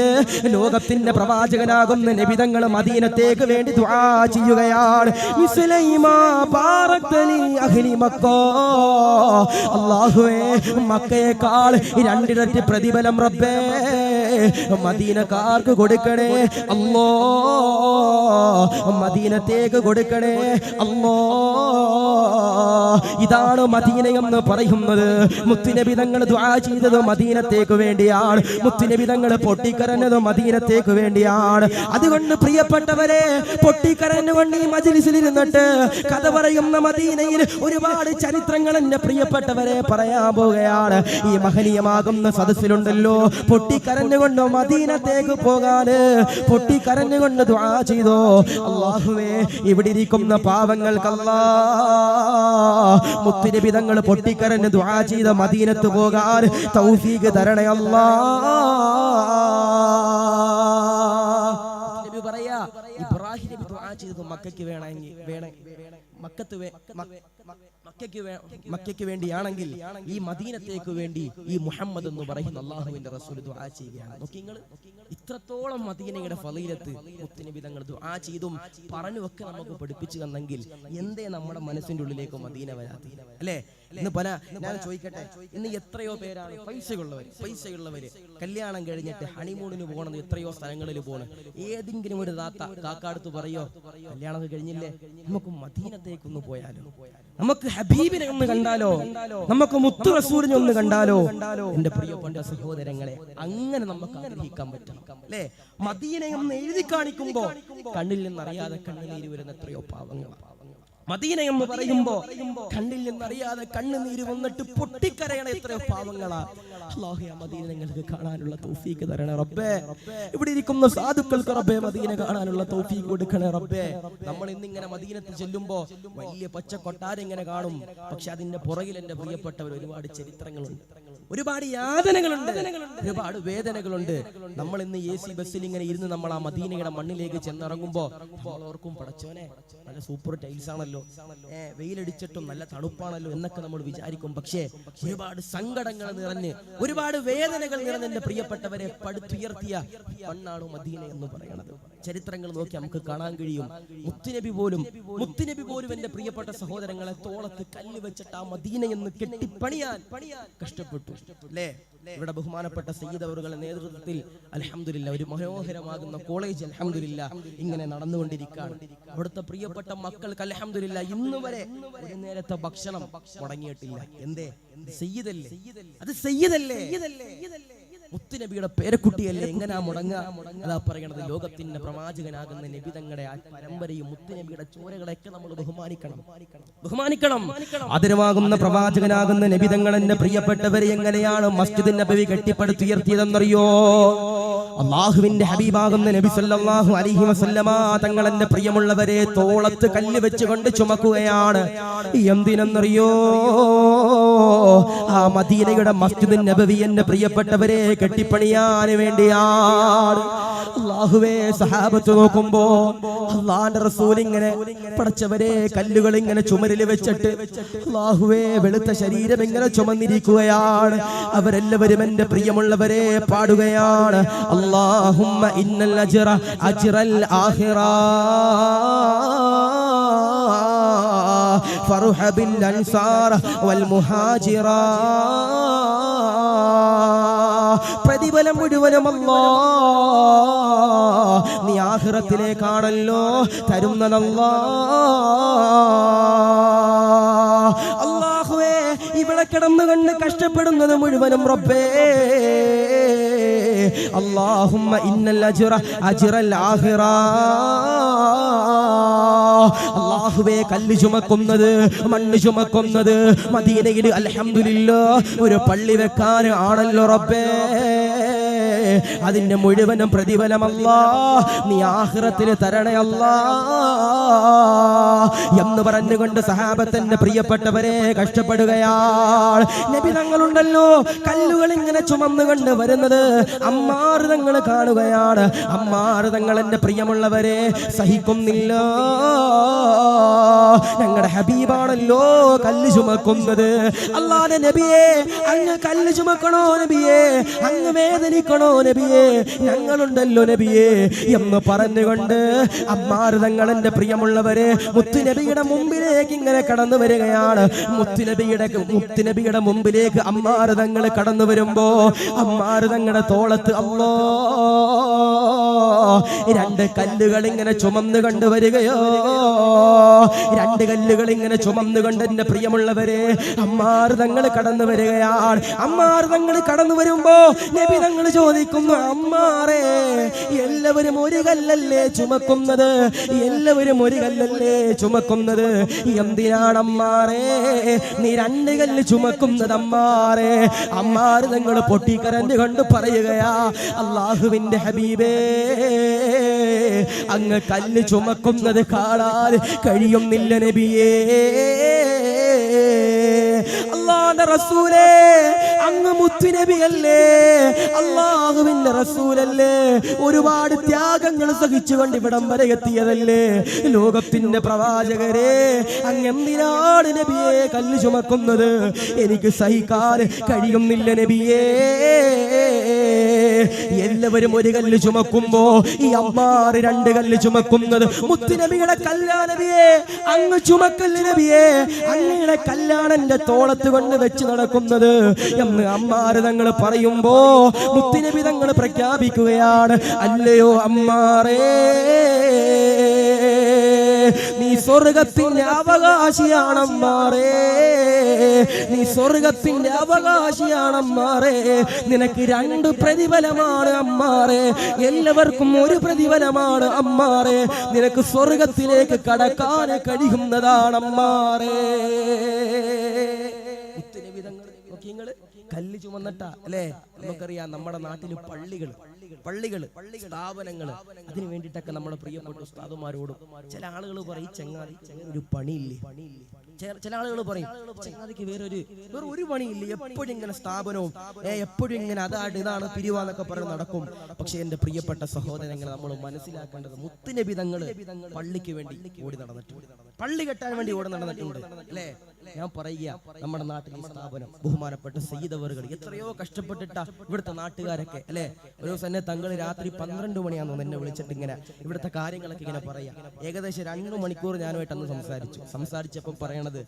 ലോകത്തിന്റെ പ്രവാചകനാകുന്ന നബി തങ്ങൾ മദീനത്തേക്ക് വേണ്ടി ദുആ ചെയ്യുകയാണ്. മിസ്ലൈമാ ബാറക്തലി അഹ്ലി മക്ക. അല്ലാഹുവേ, മക്കയേക്കാൾ രണ്ടിരട്ടി പ്രതിഫലം റബ്ബേ മദീനക്കാർക്ക് കൊടുക്കണേ അല്ലാ, മദീനത്തേക്ക് കൊടുക്കണേ അല്ലാ. ഇതാണ് മദീന എന്ന് പറയുന്നത്. മുത്തുനബി തങ്ങൾ ദുആ ചെയ്തത് മദീനത്തേക്ക് വേണ്ടിയാണ്, മുത്തുനബി തങ്ങൾ പൊട്ടിക്കരഞ്ഞത് മദീനത്തേക്ക് വേണ്ടിയാണ്. അതുകൊണ്ട് പ്രിയപ്പെട്ടവരെ, പൊട്ടിക്കരഞ്ഞുകൊണ്ട് ഈ മജ്ലിസിൽ ഇരുന്നിട്ട് കഥ പറയുന്ന മദീനയിൽ ഒരുപാട് ചരിത്രങ്ങൾ എന്റെ പ്രിയപ്പെട്ടവരെ പറയാൻ പോവുകയാണ്. ഈ മഹനീയമാകുന്ന സദസ്സിലുണ്ടല്ലോ, പൊട്ടിക്കരഞ്ഞുകൊണ്ട് മദീനത്തേക്ക് പോകാന് പൊട്ടിക്കരഞ്ഞുകൊണ്ട് ദുആ ചെയ്തോ. അല്ലാഹുവേ, ഇവിടെ ഇരിക്കുന്ന പാവങ്ങൾക്കല്ലാ മുത്തുനബി തങ്ങൾ പൊട്ടിക്കരഞ്ഞ് ദുആ ചെയ്ത മദീനത്ത് പോകാൻ തൗഫീഖ് തരണേ അല്ലാ. ചെയ്തത് മക്കയ്ക്ക് വേണ്ടിയാണെങ്കിൽ ഈ മദീനത്തേക്ക് വേണ്ടി ഈ മുഹമ്മദ് എന്ന് പറയുന്ന അള്ളാഹുവിന്റെ റസൂൽ ദുആ ചെയ്യുകയാണ്. നോക്കി നിങ്ങൾ, ഇത്രത്തോളം മദീനയുടെ ഫളീലത്ത് മുത്തുനബി തങ്ങൾ ദുആ ചെയ്തും പറഞ്ഞുമൊക്കെ നമുക്ക് പഠിപ്പിച്ചു തന്നെങ്കിൽ എന്തേ നമ്മുടെ മനസ്സിന്റെ ഉള്ളിലേക്ക് മദീന വരാതെ? അല്ലേ? ഇന്ന് ഞാൻ ചോദിക്കട്ടെ, ഇന്ന് എത്രയോ പേരാണ് പൈസയുള്ളവര് കല്യാണം കഴിഞ്ഞിട്ട് ഹണിമൂണിന് പോകണമെന്ന് എത്രയോ സ്ഥലങ്ങളിൽ പോകണം. ഏതെങ്കിലും ഒരു കാക്കാടുത്ത് പറയോ, കല്യാണം കഴിഞ്ഞില്ലേ, നമുക്ക് മദീനത്തേക്കൊന്ന് പോയാലോ, നമുക്ക് ഹബീബിനെ ഒന്ന് കണ്ടാലോ, നമുക്ക് മുത്തു റസൂലിനെ ഒന്ന് കണ്ടാലോ? എന്റെ പ്രിയപ്പെട്ട സഹോദരങ്ങളെ, അങ്ങനെ നമുക്ക് ആഗ്രഹിക്കാൻ പറ്റണം. അല്ലേ? മദീനയെ ഒന്ന് എഴുതി കാണിക്കുമ്പോ കണ്ണിൽ നിന്നറിയാതെ കണ്ണുനീര് വരുന്ന എത്രയോ പാവങ്ങളാണ്. മദീന എന്ന് പറയുമ്പോ കണ്ണിൽ നിന്നറിയാതെ കണ്ണുനീര് വന്നിട്ട് പൊട്ടിക്കരയണ എത്രയോ പാവങ്ങളാ. അല്ലാഹു ആ മദീന നിങ്ങൾക്ക് കാണാനുള്ള തൗഫീക്ക് തരണേ റബ്ബേ. ഇവിടെ ഇരിക്കുന്ന സാധുക്കൾക്ക് റബ്ബേ മദീന കാണാനുള്ള തൗഫീക്ക് കൊടുക്കണേ റബ്ബേ. നമ്മൾ ഇന്നിങ്ങനെ മദീനത്തിൽ ചെല്ലുമ്പോ വലിയ പച്ച കൊട്ടാരം ഇങ്ങനെ കാണും, പക്ഷെ അതിന്റെ പുറകിൽ എന്റെ പ്രിയപ്പെട്ടവർ ഒരുപാട് ചരിത്രങ്ങളുണ്ട്, ഒരുപാട് യാതനകളുണ്ട്, ഒരുപാട് വേദനകളുണ്ട്. നമ്മൾ ഇന്ന് AC ബസ്സിൽ ഇങ്ങനെ ഇരുന്ന് നമ്മൾ ആ മദീനയുടെ മണ്ണിലേക്ക് ചെന്നിറങ്ങുമ്പോ ഓർക്കും, പടച്ചോനെ നല്ല സൂപ്പർ ടൈൽസ് ആണല്ലോ, വെയിലടിച്ചിട്ടും നല്ല തണുപ്പാണല്ലോ എന്നൊക്കെ നമ്മൾ വിചാരിക്കും. പക്ഷേ ഒരുപാട് സങ്കടങ്ങൾ നിറഞ്ഞ്, ഒരുപാട് വേദനകൾ നിറഞ്ഞ എന്റെ പ്രിയപ്പെട്ടവരെ പടുത്തുയർത്തിയ മണ്ണാണ് മദീന എന്ന് പറയുന്നത്. ചരിത്രങ്ങൾ നോക്കി നമുക്ക് കാണാൻ കഴിയും. മുത്തുനബി പോലും എന്റെ പ്രിയപ്പെട്ട സഹോദരങ്ങളെ തോളത്ത് കല്ല് വെച്ചിട്ട് ആ മദീന എന്ന് കെട്ടിപ്പണിയാൻ കഷ്ടപ്പെട്ടു. അല്ലേ? ഇവിടെ ബഹുമാനപ്പെട്ട സയ്യിദ് അവറുകളുടെ നേതൃത്വത്തിൽ അൽഹംദുലില്ലാ ഒരു മനോഹരമാകുന്ന കോളേജ് അൽഹംദുലില്ലാ ഇങ്ങനെ നടന്നുകൊണ്ടിരിക്കുകയാണ്. അവിടുത്തെ പ്രിയപ്പെട്ട മക്കൾക്ക് അൽഹംദുലില്ലാ ഇന്ന് വരെ ഒരു നേരത്തെ ഭക്ഷണം മുടങ്ങിയിട്ടില്ല. എന്തേ? സയ്യിദല്ലേ, അത് സയ്യിദല്ലേ, മുത്തുനബിയുടെ പേരക്കുട്ടിയല്ലേ, എങ്ങനാ മുടങ്ങുക? അതാ പറയണത്, ലോകത്തിന്റെ പ്രവാചകനാകുന്ന നബി തങ്ങളുടെ ആ പരമ്പരയും മുത്തുനബിയുടെ ചോരകളൊക്കെ നമ്മൾ ബഹുമാനിക്കണം. ആദരവാകുന്ന പ്രവാചകനാകുന്ന നബി തങ്ങളുടെ പ്രിയപ്പെട്ടവരെ എങ്ങനെയാണ് മസ്ജിദ് നബവി കെട്ടിപ്പടുത്തുയർത്തിയതെന്നറിയോ? അല്ലാഹുവിന്റെ ഹബീബാകുന്ന നബി സല്ലല്ലാഹു അലൈഹി വസല്ലമ തങ്ങളുടെ പ്രിയമുള്ളവരെ തോളത്ത് കല്ല് വെച്ചുകൊണ്ട് ചുമക്കുകയാണ്. എന്തിനെന്നറിയോ? ആ മദീനയുടെ മസ്ജിദ് നബവി എന്റെ പ്രിയപ്പെട്ടവരെ കെട്ടിപ്പണിയാൻ വേണ്ടിയാണ്. അല്ലാഹുവേ, സഹാബത്ത് നോക്കുമ്പോ അല്ലാഹുവിന്റെ റസൂൽ ഇങ്ങനെ പടച്ചവരെ കല്ലുകൾ ഇങ്ങനെ ചുമരിൽ വെച്ചിട്ട് അല്ലാഹുവേ വെളുത്ത ശരീരം ഇങ്ങനെ ചുമന്നിരിക്കുകയാണ്. അവരെല്ലാവരും എന്റെ പ്രിയമുള്ളവരെ പാടുകയാണ്, അല്ലാഹുമ്മ ഇന്നൽ അജ്റൽ ആഖിറ ഫർഹ ബിൽ അൻസാർ വൽ മുഹാജിറ. പ്രതിഫലം മുഴുവനും അല്ലാഹ് നീ ആഖിറത്തിലേക്കാണല്ലോ തരുന്നതല്ലാഹ്. അല്ലാഹുവേ, ഇവിടെ കിടന്നു കണ്ട് കഷ്ടപ്പെടുന്നത് മുഴുവനും റബ്ബേ, അല്ലാഹുമ്മ ഇന്നൽ അജ്റൽ ആഖിറ. അല്ലാഹുവേ, കല്ല് ചുമക്കുന്നത്, മണ്ണ് ചുമക്കുന്നത് മദീനയിൽ അൽഹംദുലില്ലാഹ് ഒരു പള്ളി വെക്കാൻ ആണല്ലോ റബ്ബേ. അതിന്റെ മുഴുവനും പ്രതിഫലം അല്ലാഹ് നീ ആഖിറത്തിൽ തരണേ അല്ലാഹ് എന്ന് പറഞ്ഞുകൊണ്ട് സഹാബത്തിന്റെ പ്രിയപ്പെട്ടവരെ കഷ്ടപ്പെടുകയാണ്. നബി തങ്ങളുണ്ടല്ലോ കല്ലുകൾ ഇങ്ങനെ ചുമന്നുകൊണ്ട് വരുന്നത് അമ്മാർ തങ്ങൾ കാണുകയാണ്. അമ്മാർ തങ്ങൾ എന്റെ പ്രിയമുള്ളവരെ സഹിക്കുന്നില്ല. ഞങ്ങളുടെ ഹബീബാണല്ലോ കല്ല് ചുമക്കുന്നത്. അല്ലാഹുവിന്റെ നബിയെ, അങ്ങ് കല്ല് ചുമക്കണോ നബിയെ, അങ്ങ് വേദനിക്കണോ നബിയെ, ഞങ്ങളുണ്ടല്ലോ നബിയെ എന്ന് പറഞ്ഞുകൊണ്ട് അമ്മാർ തങ്ങൾ എന്റെ പ്രിയമുള്ളവരെ മുത്തുനബിയുടെ മുമ്പിലേക്ക് ഇങ്ങനെ കടന്നു വരികയാണ്. മുത്തുനബിയുടെ മുമ്പിലേക്ക് അമ്മാർ തങ്ങൾ കടന്നു വരുമ്പോ അമ്മാർ തങ്ങളുടെ തോളത്ത് രണ്ട് കല്ലുകൾ ഇങ്ങനെ ചുമന്നു കണ്ടുവരികയോ, രണ്ട് കല്ലുകൾ ഇങ്ങനെ ചുമന്നു കൊണ്ട് എന്റെ പ്രിയമുള്ളവരെ അമ്മാർ തങ്ങൾ കടന്നു വരികയാണ്. അമ്മാർ തങ്ങൾ കടന്നു വരുമ്പോ നബി തങ്ങൾ ചോദിക്കുന്നു, അമ്മാറേ, എല്ലാവരും ഒരു കല്ലല്ലേ ചുമക്കുന്നത്? എല്ലാവരും ഒരു കല്ലല്ലേ ചുമക്കുന്നത്? എന്തിനാണ് അമ്മാറേ നീ രണ്ട് കല്ല് ചുമക്കുന്നത് അമ്മാറേ? അമ്മാർ തങ്ങൾ പൊട്ടിക്കരഞ്ഞു കൊണ്ട് പറയുകയാ, അല്ലാഹുവിന്റെ ഹബീബേ, അങ്ങ് കല്ല് ചുമക്കുന്നത് കാണാൻ കഴിയുന്നില്ല നബിയേ. അല്ലാഹുവിന്റെ റസൂലേ, അങ്ങ് മുത്തുനബിയല്ലേ, അല്ലാഹുവിന്റെ റസൂലല്ലേ, ഒരുപാട് ത്യാഗങ്ങൾ സഹിച്ചുകൊണ്ട് ഇവിടം വരെ എത്തിയതല്ലേ, ലോകത്തിന്റെ പ്രവാചകരെ, അങ്ങ് എന്തിനാണ് നബിയെ കല്ല് ചുമക്കുന്നത്? എനിക്ക് സഹിക്കാൻ കഴിയുന്നില്ല നബിയേ. എല്ലാവരും ഒരു കല്ല് ചുമക്കുമ്പോ ഈ അമ്മാർ 2 കല്ല് ചുമക്കുന്നത് മുത്തുനബിയുടെ കല്യാണ നബിയെ, അങ്ങ് ചുമക്കല്ല് നബിയെ, അങ്ങയുടെ കല്യാണം എന്റെ തോളത്ത് കൊണ്ട് വെച്ച് നടക്കുന്നത് എന്ന് അമ്മാർ തങ്ങൾ പറയുമ്പോ മുത്തുനബി തങ്ങൾ പ്രഖ്യാപിക്കുകയാണ്, അല്ലയോ അമ്മാറേ, നീ സ്വർഗത്തിന്റെ അവകാശിയാണമ്മാറേ, നീ സ്വർഗത്തിന്റെ അവകാശിയാണമ്മാറേ. നിനക്ക് 2 പ്രതിഫലമാണ് അമ്മാറേ, എല്ലാവർക്കും 1 പ്രതിഫലമാണ് അമ്മാറേ. നിനക്ക് സ്വർഗത്തിലേക്ക് കടക്കാൻ കഴിയുന്നതാണ് അമ്മാറേ. കല്ല് ചുമന്നിട്ടാ അല്ലേ? നമുക്കറിയാം നമ്മുടെ നാട്ടില് പള്ളികള് സ്ഥാപനങ്ങള്, അതിനു വേണ്ടിയിട്ടൊക്കെ നമ്മുടെ പ്രിയപ്പെട്ട ഉസ്താദുമാരോടും ചില ആളുകൾ പറയും, ചങ്ങാതി ഒരു പണിയില്ലേ. ചില ആളുകൾ പറയും, ചങ്ങാതിക്ക് വേറെ ഒരു പണിയില്ലേ, എപ്പോഴും ഇങ്ങനെ സ്ഥാപനവും എപ്പോഴും ഇങ്ങനെ ഇതാണ് പിരിവാന്നൊക്കെ പറഞ്ഞ് നടക്കും. പക്ഷെ എന്റെ പ്രിയപ്പെട്ട സഹോദരങ്ങൾ, നമ്മൾ മനസ്സിലാക്കേണ്ടത് മുത്തുനബി തങ്ങള് പള്ളിക്ക് വേണ്ടി ഓടി നടന്നിട്ടുണ്ട്, പള്ളി കെട്ടാൻ വേണ്ടി ഓടി നടന്നിട്ടുണ്ട് അല്ലേ? ഞാൻ പറയുക, നമ്മുടെ നാട്ടിലെ സ്ഥാപനം ബഹുമാനപ്പെട്ട സയ്യിദ് അവറുകൾ എത്രയോ കഷ്ടപ്പെട്ടിട്ട ഇവിടുത്തെ നാട്ടുകാരൊക്കെ അല്ലെ. ഒരു ദിവസം എന്നെ തങ്ങൾ രാത്രി 12 മണിയാണെന്ന് എന്നെ വിളിച്ചിട്ട് ഇങ്ങനെ ഇവിടുത്തെ കാര്യങ്ങളൊക്കെ ഇങ്ങനെ പറയാം. ഏകദേശം 2 മണിക്കൂർ ഞാനുമായിട്ട് അന്ന് സംസാരിച്ചപ്പോൾ പറയണത്,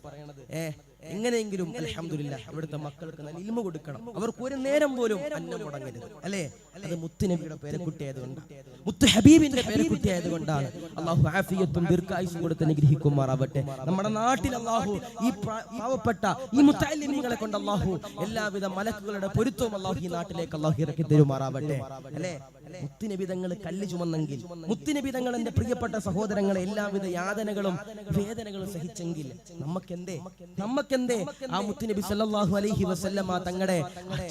എങ്ങനെയെങ്കിലും അൽഹംദുലില്ലാഹ് ഇവിടുത്തെ മക്കൾക്ക് നല്ല ഇൽമ കൊടുക്കണം, അവർക്ക് ഒരു നേരം പോലും അന്നം മുടങ്ങരുത് അല്ലേ. അത് മുത്തുനബിയുടെ പേരക്കുട്ടിയായതുകൊണ്ട്, മുത്തു ഹബീബിന്റെ പേരക്കുട്ടിയായതുകൊണ്ടാണ്. അള്ളാഹു ആഫിയത്തും ദീർഘായുസ്സും കൊടുത്ത് അനുഗ്രഹിക്കുമാറാവട്ടെ. നമ്മുടെ നാട്ടിൽ അള്ളാഹു ഈ പാവപ്പെട്ട ഈ മുത്തഅല്ലിമീങ്ങളെ കൊണ്ട് അള്ളാഹു എല്ലാവിധ മലക്കുകളുടെ പൊരുത്തവും അള്ളാഹു ഈ നാട്ടിലേക്ക് അള്ളാഹു ഇറക്കി തരുമാറാവട്ടെ അല്ലേ. മുത്തുനബി തങ്ങൾ കല്ല് ചുമന്നെങ്കിൽ, മുത്തുനബി തങ്ങൾ എന്റെ പ്രിയപ്പെട്ട സഹോദരങ്ങളെ എല്ലാവിധ യാതനകളും വേദനകളും സഹിച്ചെങ്കിൽ നമുക്കെന്തേ ആ മുത്തുനബി സല്ലല്ലാഹു അലൈഹി വസല്ലമ തങ്ങളുടെ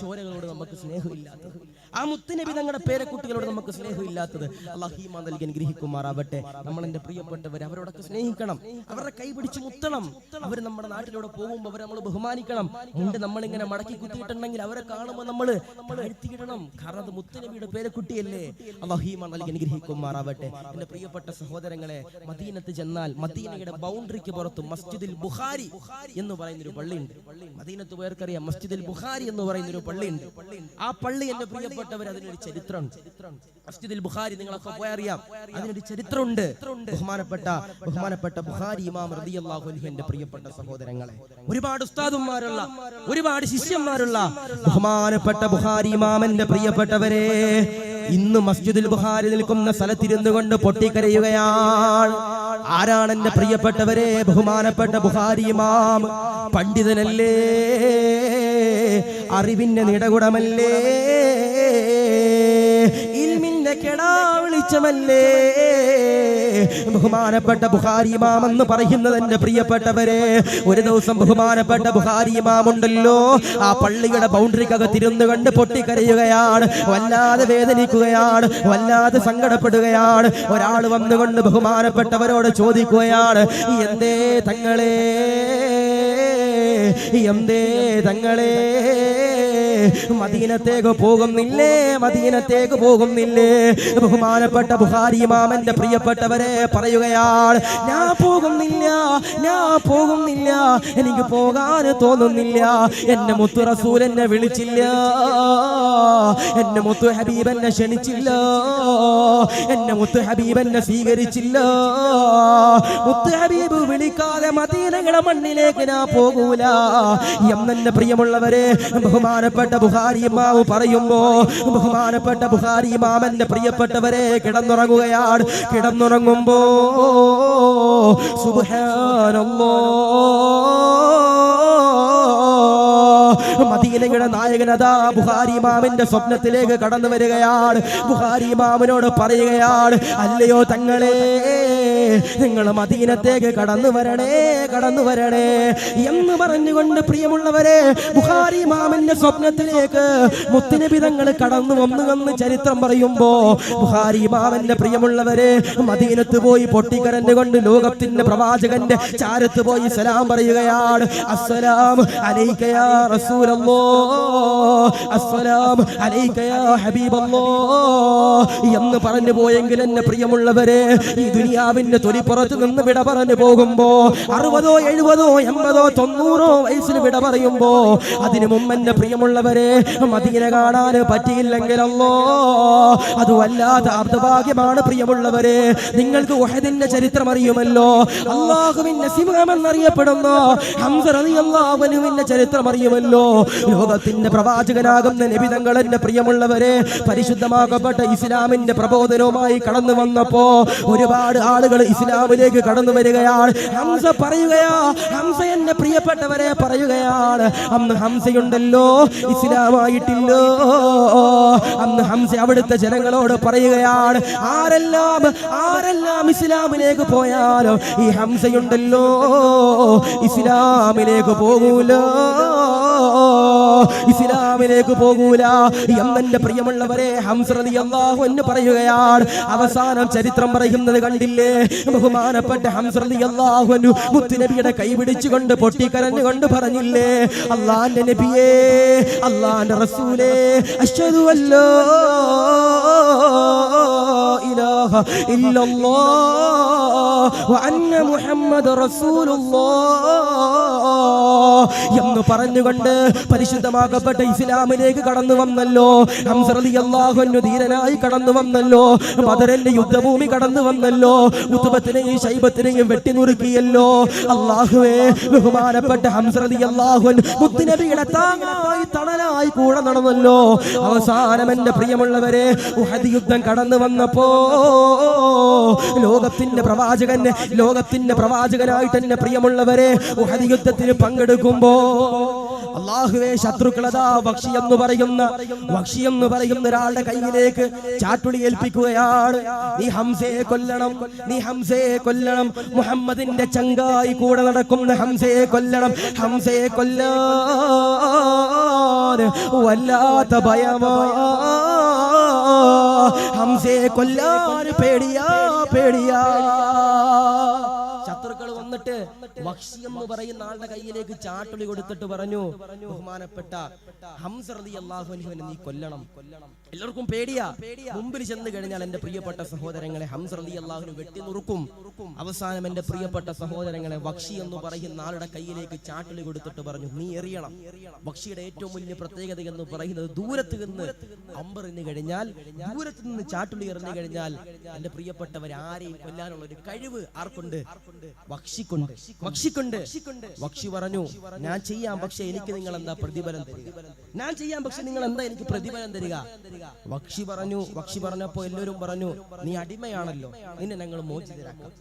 ചോരകളോട് നമുക്ക് സ്നേഹമില്ലാത്തത്, ആ മുത്തുനബി തങ്ങളുടെ പേരക്കുട്ടികളോട് നമുക്ക് സ്നേഹമില്ലാത്തത്? അല്ലാഹു ഈമാൻ നൽകി അനുഗ്രഹിക്കുമാറാവട്ടെ. നമ്മൾ എന്റെ പ്രിയപ്പെട്ടവർ അവരോടൊക്കെ സ്നേഹിക്കണം, അവരുടെ കൈ പിടിച്ച് മുത്തണം. അവർ നമ്മുടെ നാട്ടിലൂടെ പോകുമ്പോൾ അവരെ നമ്മൾ ബഹുമാനിക്കണം. മുണ്ട് നമ്മളിങ്ങനെ മടക്കി കുത്തിയിട്ടുണ്ടെങ്കിൽ അവരെ കാണുമ്പോൾ നമ്മൾ താഴ്ത്തിയിടണം, കാരണം അത് മുത്തുനബിയുടെ പേരക്കുട്ടിയല്ലേ. അല്ലാഹു ഈമാൻ നൽകി അനുഗ്രഹിക്കുമാറാവട്ടെ. എന്റെ പ്രിയപ്പെട്ട സഹോദരങ്ങളെ, മദീനത്ത് ചെന്നാൽ മദീനയുടെ ബൗണ്ടറിക്ക് പുറത്ത് മസ്ജിദുൽ ബുഖാരി എന്ന് പറയുന്നൊരു പള്ളിയുണ്ട്. മദീനത്ത് പേർക്കറിയാം മസ്ജിദുൽ ബുഖാരി എന്ന് പറയുന്നൊരു പള്ളിയുണ്ട്. ആ പള്ളി എന്റെ പ്രിയപ്പെട്ടവർ, അതിനൊരു ചരിത്രമുണ്ട്. മസ്ജിദുൽ ബുഖാരി നിങ്ങളൊക്കെ പോയി അറിയാം, അതിനൊരു ചരിത്രമുണ്ട്. ബഹുമാനപ്പെട്ട ബുഖാരി ഇമാം റളിയല്ലാഹു അൻഹു എന്റെ പ്രിയപ്പെട്ട സഹോദരങ്ങളെ, ഒരുപാട് ഉസ്താദുമാരുള്ള, ഒരുപാട് ശിഷ്യന്മാരുള്ള ബഹുമാനപ്പെട്ട ബുഖാരി ഇമാമിന്റെ പ്രിയപ്പെട്ടവരെ, ഇന്ന് മസ്ജിദുൽ ബുഖാരി നിൽക്കുന്ന സ്ഥലത്തിരുന്നു കൊണ്ട് പൊട്ടിക്കരയുകയാണ്. ആരാണ് എന്റെ പ്രിയപ്പെട്ടവരെ? ബഹുമാനപ്പെട്ട ബുഖാരി ഇമാം പണ്ഡിതനല്ലേ, അറിവിന്റെ നിടകുടമല്ലേ, ഇൽമിന്റെ കെടാവിളിച്ചമല്ലേ. ബഹുമാനപ്പെട്ട ബുഖാരി ഇമാം എന്ന് പറയുന്നത് എന്റെ പ്രിയപ്പെട്ടവരെ, ഒരു ദിവസം ബഹുമാനപ്പെട്ട ബുഖാരി ഇമാം ഉണ്ടല്ലോ, ആ പള്ളിയുടെ ബൗണ്ടറിക്കകത്തിരുന്ന് കണ്ട് പൊട്ടിക്കരയുകയാണ്, വല്ലാതെ വേദനിക്കുകയാണ്, വല്ലാതെ സങ്കടപ്പെടുകയാണ്. ഒരാൾ വന്നുകൊണ്ട് ബഹുമാനപ്പെട്ടവരോട് ചോദിക്കുകയാണ്, എന്തേ തങ്ങളെ, എന്തേ തങ്ങളെ മദീനത്തേക്ക് പോകുന്നില്ലേ, മദീനത്തേക്ക് പോകുന്നില്ലേ? ബഹുമാനപ്പെട്ട ബുഖാരി ഇമാമന്റെ പ്രിയപ്പെട്ടവരെ പറയുകയാണ്, ഞാൻ പോകുന്നില്ല, എനിക്ക് പോകാൻ തോന്നുന്നില്ല. എന്റെ മുത്തു റസൂൽ എന്നെ വിളിച്ചില്ല, എന്റെ മുത്തു ഹബീബ് എന്നെ ക്ഷണിച്ചില്ല, എന്റെ മുത്തു ഹബീബ് എന്നെ സ്വീകരിച്ചില്ല. മുത്തു ഹബീബ് വിളിക്കാതെ മദീനയുടെ മണ്ണിലേക്ക് ഞാൻ പോകൂല എന്നെ പ്രിയമുള്ളവരെ ബഹുമാനപ്പെട്ട ബുഖാരി ഇമാം പറയുമ്പോ, ബഹുമാനപ്പെട്ട ബുഖാരി ഇമാമന്റെ പ്രിയപ്പെട്ടവരെ കിടന്നുറങ്ങുകയാണ്. കിടന്നുറങ്ങുമ്പോ സുബ്ഹാനല്ലാഹ്, മദീനയുടെ നായകനതാ ബുഖാരി ഇമാമിന്റെ സ്വപ്നത്തിലേക്ക് കടന്നു വരികയാണ്. ബുഖാരി ഇമാമിനോട് പറയുകയാണ്, അല്ലയോ തങ്ങളെ, നിങ്ങൾ മദീനത്തേക്ക് കടന്നു വരണേ എന്ന് പറഞ്ഞുകൊണ്ട് പ്രിയമുള്ളവരെ ബുഖാരി ഇമാമിന്റെ സ്വപ്നത്തിലേക്ക് മുത്തുനബി തങ്ങൾ കടന്നു വന്നു ചരിത്രം പറയുമ്പോ ബുഖാരി ഇമാമിന്റെ പ്രിയമുള്ളവരെ മദീനത്ത് പോയി പൊട്ടിക്കരഞ്ഞുകൊണ്ട് ലോകത്തിന്റെ പ്രവാചകന്റെ ചാരത്ത് പോയി സലാം പറയുകയാണ്. അസ്സലാമു അലൈക യാ റസൂലല്ലാഹ്, അസ്സലാമു അലൈക യാ ഹബീബല്ലാഹ് എന്ന് പറഞ്ഞു പോയെങ്കിൽ എന്നെ പ്രിയമുള്ളവരെ ഈ ദുനിയാവിന്റെ തൊലിപ്പുറത്ത് നിന്ന് വിട പറഞ്ഞു പോകുമ്പോ 60, 70, 80, 90 വയസ്സിൽ വിട പറയുമ്പോ അതിനു മുമ്പ് എന്റെ പ്രിയമുള്ളവരെ മദീന കാണാൻ പറ്റിയില്ലെങ്കിലല്ലോ അത് വല്ലാത്ത അർദ്ധഭാഗ്യമാണ്. പ്രിയമുള്ളവരെ നിങ്ങൾക്ക് ഉഹദിന്റെ ചരിത്രം അറിയുമല്ലോ. അല്ലാഹുവിന്റെ സിംഹം എന്നറിയപ്പെടുന്ന ഹംസ റളിയല്ലാഹു അൻഹുവിന്റെ ചരിത്രം അറിയുമല്ലോ. ലോകത്തിന്റെ പ്രവാചകനാകുന്ന നബി തങ്ങൾ എന്റെ പ്രിയമുള്ളവരെ പരിശുദ്ധമാക്കപ്പെട്ട ഇസ്ലാമിന്റെ പ്രബോധനവുമായി കടന്നു വന്നപ്പോ ഒരുപാട് ആളുകൾ ഇസ്ലാമിലേക്ക് കടന്നു വരികയാണ്. ഹംസ പറയുകയാ, ഹംസ എന്റെ പ്രിയപ്പെട്ടവരെ പറയുകയാണ്, അന്ന് ഹംസയുണ്ടല്ലോ ഇസ്ലാമായിട്ടില്ലോ. അന്ന് ഹംസ അവിടുത്തെ ജനങ്ങളോട് പറയുകയാണ്, ആരെല്ലാം ഇസ്ലാമിലേക്ക് പോയാലോ ഈ ഹംസയുണ്ടല്ലോ ഇസ്ലാമിലേക്ക് പോകൂല എന്നെ പ്രിയമുള്ളവരെ ഹംസ റളിയല്ലാഹു അൻഹു പറയുകയാണ്. അവസാനം ചരിത്രം പറയുന്നത് കണ്ടില്ലേ, ബഹുമാനപ്പെട്ട ഹംസ റളിയല്ലാഹു അൻഹു മുത്തുനബിയുടെ കൈ പിടിച്ചുകൊണ്ട് പൊട്ടിക്കരഞ്ഞുകൊണ്ട് പറഞ്ഞില്ലേ, അല്ലാഹുവിന്റെ നബിയേ, അല്ലാഹുവിന്റെ റസൂലേ, അശ്ഹദു അല്ലാ ഇലാഹ ഇല്ലല്ലാഹ് വ അന്ന മുഹമ്മദ റസൂലുള്ളാഹ് എന്ന് പറഞ്ഞുകൊണ്ട് പരിശുദ്ധമാക്കപ്പെട്ട ഇസ്ലാമിലേക്ക് കടന്നു വന്നല്ലോ. ഹംസ റളിയല്ലാഹു അൻഹു ധീരനായി കടന്നു വന്നല്ലോ. ബദറിന്റെ യുദ്ധഭൂമി കടന്നു വന്നല്ലോ. ഉത്ബത്തിനെയും ശൈബത്തിനെയും വെട്ടിനുറുക്കിയല്ലോ. അല്ലാഹുവേ, ബഹുമാനപ്പെട്ട ഹംസ റളിയല്ലാഹു അൻഹു മുത്തുനബിയുടെ താങ്ങായി തണലായി കൂടെ നടന്നല്ലോ. അവസാനം എന്റെ പ്രിയമുള്ളവരെ ഉഹദ് യുദ്ധം കടന്നു വന്നപ്പോ ലോകത്തിന്റെ പ്രവാചകനായിട്ട് എന്റെ പ്രിയമുള്ളവരെ ഉഹദ് യുദ്ധത്തിന് പങ്കെടുക്കുമ്പോ അല്ലാഹുവേ, ശത്രുക്കളതാ വക്ഷി എന്ന് പറയുന്ന ഒരാളുടെ കയ്യിലേക്ക് ചാട്ടുളി ഏൽപ്പിക്കുകയാണ്. നീ ഹംസയെ കൊല്ലണം, മുഹമ്മദിന്റെ ചങ്കായി കൂടെ നടക്കുന്ന ഹംസയെ കൊല്ലണം. ഹംസയെ കൊല്ലാൻ വല്ലാത്ത ഭയമാ, ഹംസയെ കൊല്ലാൻ പേടിയാ. ശത്രുക്കൾ വന്നിട്ട് വക്ഷി എന്ന് പറയുന്ന ആളുടെ കയ്യിലേക്ക് ചാട്ടുളി കൊടുത്തിട്ട് പറഞ്ഞു, ബഹുമാനപ്പെട്ട ഹംസ റളിയല്ലാഹു അൻഹുവിനെ നീ കൊല്ലണം. എല്ലാവർക്കും പേടിയാ. മുമ്പിൽ ചെന്ന് കഴിഞ്ഞാൽ എന്റെ പ്രിയപ്പെട്ട സഹോദരങ്ങളെ ഹംസ റളിയല്ലാഹു അൻഹു വെട്ടി നുറുക്കും. അവസാനം എന്റെ പ്രിയപ്പെട്ട സഹോദരങ്ങളെ വക്ഷി എന്ന് പറയുന്ന ആളുടെ കയ്യിലേക്ക് ചാട്ടുളി കൊടുത്തിട്ട് പറഞ്ഞു, നീ എറിയണം. വക്ഷിയുടെ ഏറ്റവും വലിയ പ്രത്യേകത എന്ന് പറയുന്നത് ദൂരത്ത് നിന്ന് അമ്പെറിഞ്ഞു കഴിഞ്ഞാൽ, ദൂരത്ത് നിന്ന് ചാട്ടുളി എറിഞ്ഞു കഴിഞ്ഞാൽ എന്റെ പ്രിയപ്പെട്ടവർ ആരെയും കൊല്ലാനുള്ള ഒരു കഴിവ് ആർക്കുണ്ട്? വക്ഷിക്കുണ്ട്. വക്ഷി പറഞ്ഞു, ഞാൻ ചെയ്യാം, പക്ഷെ എനിക്ക് നിങ്ങൾ എന്താ പ്രതിഫലം തരിക? എനിക്ക് പ്രതിഫലം തരിക? വക്ഷി പറഞ്ഞപ്പോ എല്ലാവരും പറഞ്ഞു, നീ അടിമയാണല്ലോ, നിന്നെ ഞങ്ങൾ മോചിതരാക്കാം.